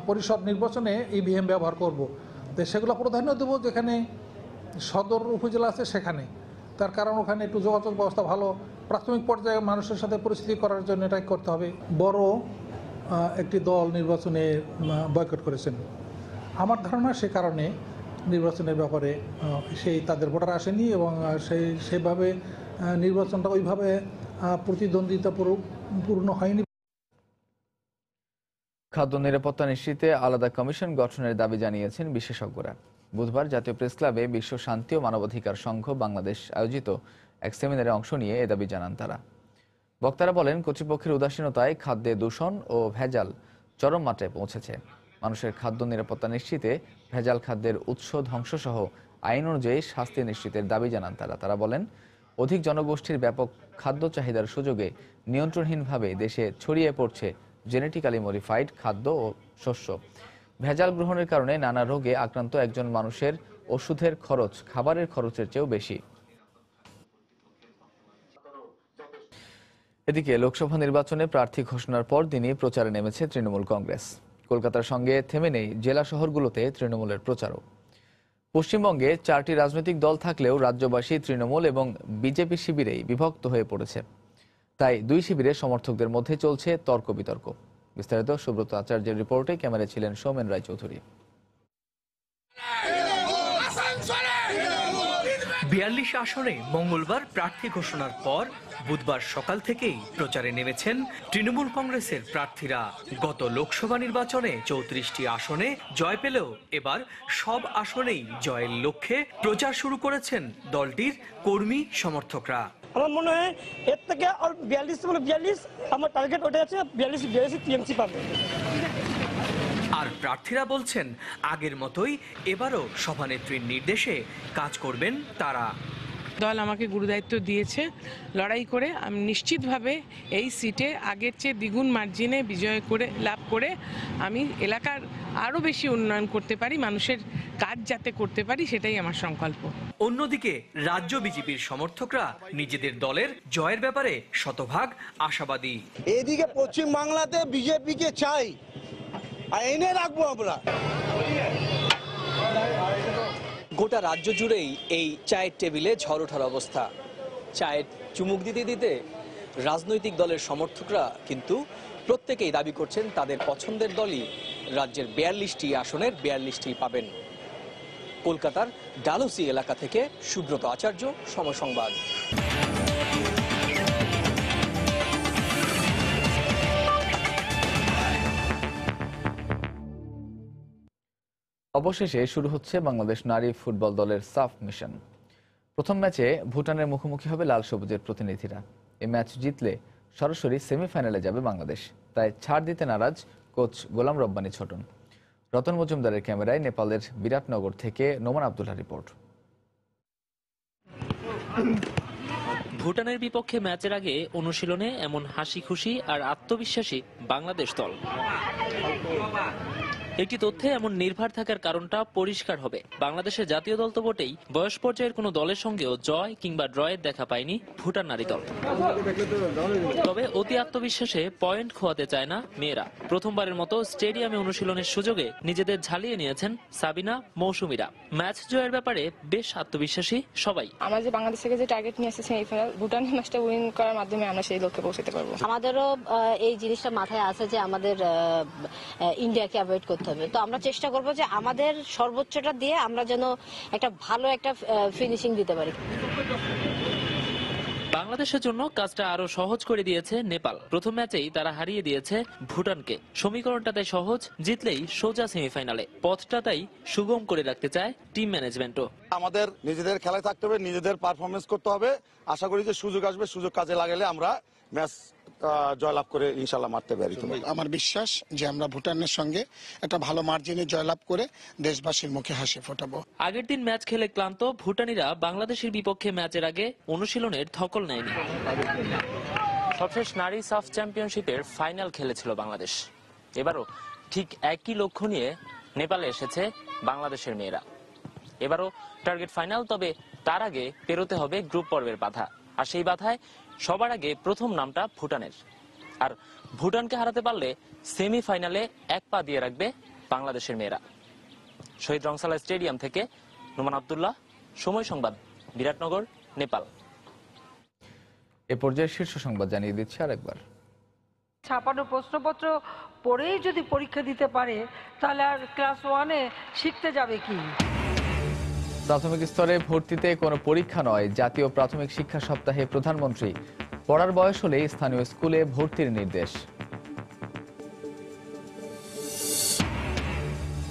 Speaker 5: পরিষদ নির্বাচনে ইভিএম ব্যবহার করব। তো সেগুলো প্রাধান্য দেবো যেখানে সদর উপজেলা আছে সেখানে। তার কারণ ওখানে একটু যোগাযোগ ব্যবস্থা ভালো, প্রাথমিক পর্যায়ে মানুষের সাথে পরিস্থিতি করার জন্য এটাই করতে হবে। বড় একটি দল নির্বাচনে বয়কট করেছেন। আমার ধারণা সে কারণে নির্বাচনের ব্যাপারে তাদের ভোটার আসেনি এবং সেভাবে নির্বাচনটা ওইভাবে প্রতিদ্বন্দ্বিতাপূর্ণ হয়নি।
Speaker 2: খাদ্য নিরাপত্তা নিশ্চিতে আলাদা কমিশন গঠনের দাবি জানিয়েছেন বিশেষজ্ঞরা। বুধবার জাতীয় প্রেস ক্লাবে বিশ্ব শান্তি ও মানবাধিকার সংঘ বাংলাদেশ আয়োজিত এক সেমিনারে অংশ নিয়ে এ দাবি জানান তারা। বক্তারা বলেন, কর্তৃপক্ষের উদাসীনতায় খাদ্যে দূষণ ও ভেজাল চরম মাত্রায় পৌঁছেছে। মানুষের খাদ্য নিরাপত্তা নিশ্চিতে ভেজাল খাদ্যের উৎস ধ্বংসসহ আইন অনুযায়ী শাস্তি নিশ্চিতের দাবি জানান তারা বলেন, অধিক জনগোষ্ঠীর ব্যাপক খাদ্য চাহিদার সুযোগে নিয়ন্ত্রণহীনভাবে দেশে ছড়িয়ে পড়ছে জেনেটিক্যালি মডিফাইড খাদ্য ও শস্য। ভেজাল গ্রহণের কারণে নানা রোগে আক্রান্ত একজন মানুষের ওষুধের খরচ খাবারের খরচের চেয়েও বেশি। এদিকে লোকসভা নির্বাচনে প্রার্থী ঘোষণার পর দিনই প্রচারে নেমেছে তৃণমূল কংগ্রেস। কলকাতার সঙ্গে থেমে নেই জেলা শহরগুলোতে তৃণমূলের প্রচারও। পশ্চিমবঙ্গে 4টি রাজনৈতিক দল থাকলেও রাজ্যবাসী তৃণমূল এবং বিজেপি শিবিরেই বিভক্ত হয়ে পড়েছে। তাই দুই শিবিরের সমর্থকদের মধ্যে চলছে তর্ক বিতর্ক। বিস্তারিত সুব্রত আচার্যের রিপোর্টে ক্যামেরায় ছিলেন সৌমেন রায়চৌধুরী।
Speaker 8: 42 আসনে মঙ্গলবার প্রার্থী ঘোষণার পর বুধবার সকাল থেকেই প্রচারে নেমেছেন তৃণমূল কংগ্রেসের প্রার্থীরা। গত লোকসভা নির্বাচনে 34টি আসনে জয় পেলেও এবার সব আসনেই জয়ের লক্ষ্যে প্রচার শুরু করেছেন দলটির কর্মী সমর্থকরা।
Speaker 11: আমার মনে হয় এর থেকে আর 42 আমার টার্গেট ওটা আছে, 42 টিএমসি পাবে।
Speaker 8: আর প্রার্থীরা বলছেন, আগের মতোই এবারও সভানেত্রীর নির্দেশে কাজ করবেন তারা।
Speaker 20: দল আমাকে গুরুদায়িত্ব দিয়েছে, লড়াই করে আমি নিশ্চিতভাবে এই সিটে আগের চেয়ে দ্বিগুণ মার্জিনে লাভ করে আমি এলাকার আরও বেশি উন্নয়ন করতে পারি, মানুষের কাজ যাতে করতে পারি, সেটাই আমার সংকল্প।
Speaker 8: অন্যদিকে রাজ্য বিজেপির সমর্থকরা নিজেদের দলের জয়ের ব্যাপারে শতভাগ আশাবাদী।
Speaker 21: এদিকে পশ্চিম বাংলাতে বিজেপিকে চাই, এনে রাখবো আমরা।
Speaker 8: গোটা রাজ্য জুড়েই এই চায়ের টেবিলে ঝড় ওঠার অবস্থা। চায়ের চুমুক দিতে দিতে রাজনৈতিক দলের সমর্থকরা কিন্তু প্রত্যেকেই দাবি করছেন তাদের পছন্দের দলই রাজ্যের 42টি আসনের 42টি পাবেন। কলকাতার ডালহৌসি এলাকা থেকে সুব্রত আচার্য, সময় সংবাদ।
Speaker 2: অবশেষে শুরু হচ্ছে বাংলাদেশ নারী ফুটবল দলের সাফ মিশন। প্রথম ম্যাচে ভুটানের মুখোমুখি হবে লাল সবুজের প্রতিনিধিরা। এই ম্যাচ জিতলে সরাসরি সেমিফাইনালে যাবে বাংলাদেশ। তাই ছাড় দিতে নারাজ কোচ গোলাম রব্বানী ছোটন। রতন মজুমদারের ক্যামেরায় নেপালের বিরাটনগর থেকে নোমান আব্দুল্লাহ রিপোর্ট।
Speaker 6: ভুটানের বিপক্ষে ম্যাচের আগে অনুশীলনে এমন হাসি খুশি আর আত্মবিশ্বাসী বাংলাদেশ দল। একটি তথ্যে এমন নির্ভর থাকার কারণটা পরিষ্কার হবে। বাংলাদেশের জাতীয় দল তো বটেই, বয়স পর্যায়ের কোনো দলের সঙ্গেও জয় কিংবা ড্রয়ের দেখা পায়নি ভুটান নারী দল। তবে অতি আত্মবিশ্বাসে পয়েন্ট খোয়াতে চায় না মেয়েরা। প্রথমবারের মতো স্টেডিয়ামে অনুশীলনের সুযোগে নিজেদের ঝালিয়ে নিয়েছেন সাবিনা, মৌসুমীরা। ম্যাচ জয়ের ব্যাপারে বেশ আত্মবিশ্বাসী সবাই।
Speaker 7: আমরা যে বাংলাদেশ থেকে যে টার্গেট নিয়ে এসেছি সেমিফাইনাল, ভুটান ম্যাচটা উইন করার মাধ্যমে আমরা সেই লক্ষ্যে পৌঁছাতে পারবো।
Speaker 9: আমাদেরও এই জিনিসটা মাথায় আছে যে আমাদের ইন্ডিয়াকে অ্যাভয়েড করতে হবে। তো আমরা চেষ্টা করবো যে আমাদের সর্বোচ্চটা দিয়ে আমরা যেন একটা ভালো একটা ফিনিশিং দিতে পারি।
Speaker 6: বাংলাদেশের জন্য কাজটা আরো সহজ করে দিয়েছে নেপাল। প্রথম ম্যাচেই তারা হারিয়ে দিয়েছে ভুটানকে। সমীকরণটা তাই সহজ, জিতলেই সোজা সেমিফাইনালে। পথটা তাই সুগম করে রাখতে চায় টিম ম্যানেজমেন্টও।
Speaker 10: আমাদের নিজেদের খেলায় থাকতে হবে, নিজেদের পারফরমেন্স করতে হবে। আশা করি যে সুযোগ আসবে, সুযোগ কাজে লাগালে আমরা ম্যাচ জয়লাভ করে ইনশাল্লাহ মারতে পারি।
Speaker 22: আমার বিশ্বাস যে আমরা ভুটানের সঙ্গে একটা ভালো মার্জিনে জয়লাভ করে দেশবাসীর মুখে হাসি ফোটাবো।
Speaker 6: আগের দিন ম্যাচ খেলে ক্লান্ত ভুটানিরা বাংলাদেশের বিপক্ষে ম্যাচের আগে অনুশীলনের ধকল নেয়নি। সবশেষ নারী সাফ চ্যাম্পিয়নশিপের ফাইনাল খেলেছিল বাংলাদেশ। এবারও ঠিক একই লক্ষ্য নিয়ে নেপালে এসেছে বাংলাদেশের মেয়েরা। এবারও টার্গেট ফাইনাল, তবে তার আগে পেরোতে হবে গ্রুপ পর্বের বাধা। আর সেই বাধায় সবার আগে প্রথম নামটা ভুটানের। আর ভুটানকে হারাতে পারলে সেমিফাইনালে এক পা দিয়ে রাখবে বাংলাদেশের মেয়েরা। শহীদ রংসালা স্টেডিয়াম থেকে নোমান আব্দুল্লাহ, সময় সংবাদ, বিরাটনগর, নেপাল।
Speaker 2: এ পর্যায়ে শীর্ষ সংবাদ জানিয়ে দিচ্ছি আরেকবার।
Speaker 23: ছাপানো প্রশ্নপত্র পড়েই যদি পরীক্ষা দিতে পারে তাহলে আর ক্লাস 1-এ শিখতে যাবে কি?
Speaker 2: প্রাথমিক স্তরে ভর্তিতে কোনো পরীক্ষা নয়, জাতীয় প্রাথমিক শিক্ষা সপ্তাহে প্রধানমন্ত্রী। পড়ার বয়স হলে স্থানীয় স্কুলে ভর্তির নির্দেশ।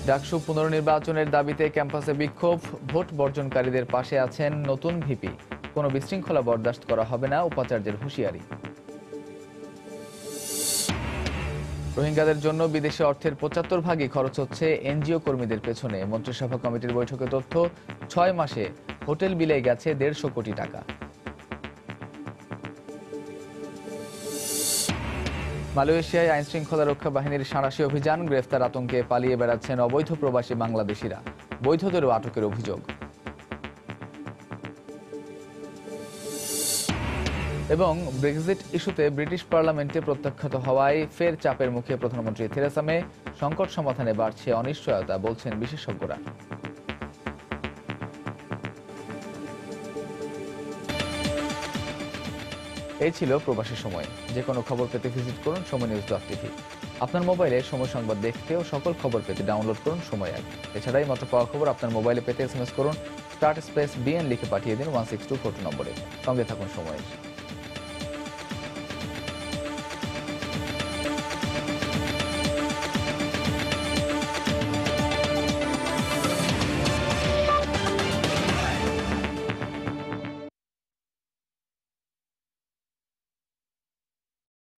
Speaker 2: ডাকসু পুনর্নির্বাচনের দাবিতে ক্যাম্পাসে বিক্ষোভ, ভোট বর্জনকারীদের পাশে আছেন নতুন ভিপি। কোনো বিশৃঙ্খলা বরদাস্ত করা হবে না, উপাচার্যের হুঁশিয়ারি। রোহিঙ্গাদের জন্য বিদেশে অর্থের ৭৫ ভাগই খরচ হচ্ছে এনজিও কর্মীদের পেছনে। মন্ত্রিসভা কমিটির বৈঠকে তথ্য, ৬ মাসে হোটেল বিলে গেছে ১৫০ কোটি টাকা। মালয়েশিয়ায় আইন শৃঙ্খলা রক্ষা বাহিনীর সাঁড়াশি অভিযান, গ্রেফতার আতঙ্কে পালিয়ে বেড়াচ্ছেন অবৈধ প্রবাসী বাংলাদেশিরা। বৈধদেরও আটকের অভিযোগ। এবং ব্রেক্সিট ইস্যুতে ব্রিটিশ পার্লামেন্টে প্রত্যাখ্যাত হওয়ায় ফের চাপের মুখে প্রধানমন্ত্রী থেরেসা মে। সংকট সমাধানে বাড়ছে অনিশ্চয়তা, বলছেন বিশেষজ্ঞরা। এই ছিল প্রবাসী সময়। যে কোনো খবর পেতে ভিজিট করুন সময়নিউজ.tv। আপনার মোবাইলে সময় সংবাদ দেখতে ও সকল খবর পেতে ডাউনলোড করুন সময় অ্যাপ। এছাড়াই মাত্র পাওয়া খবর আপনার মোবাইলে পেতে SMS করুন *BN লিখে পাঠিয়ে দিন 16242 নম্বরে। সঙ্গে থাকুন সময়।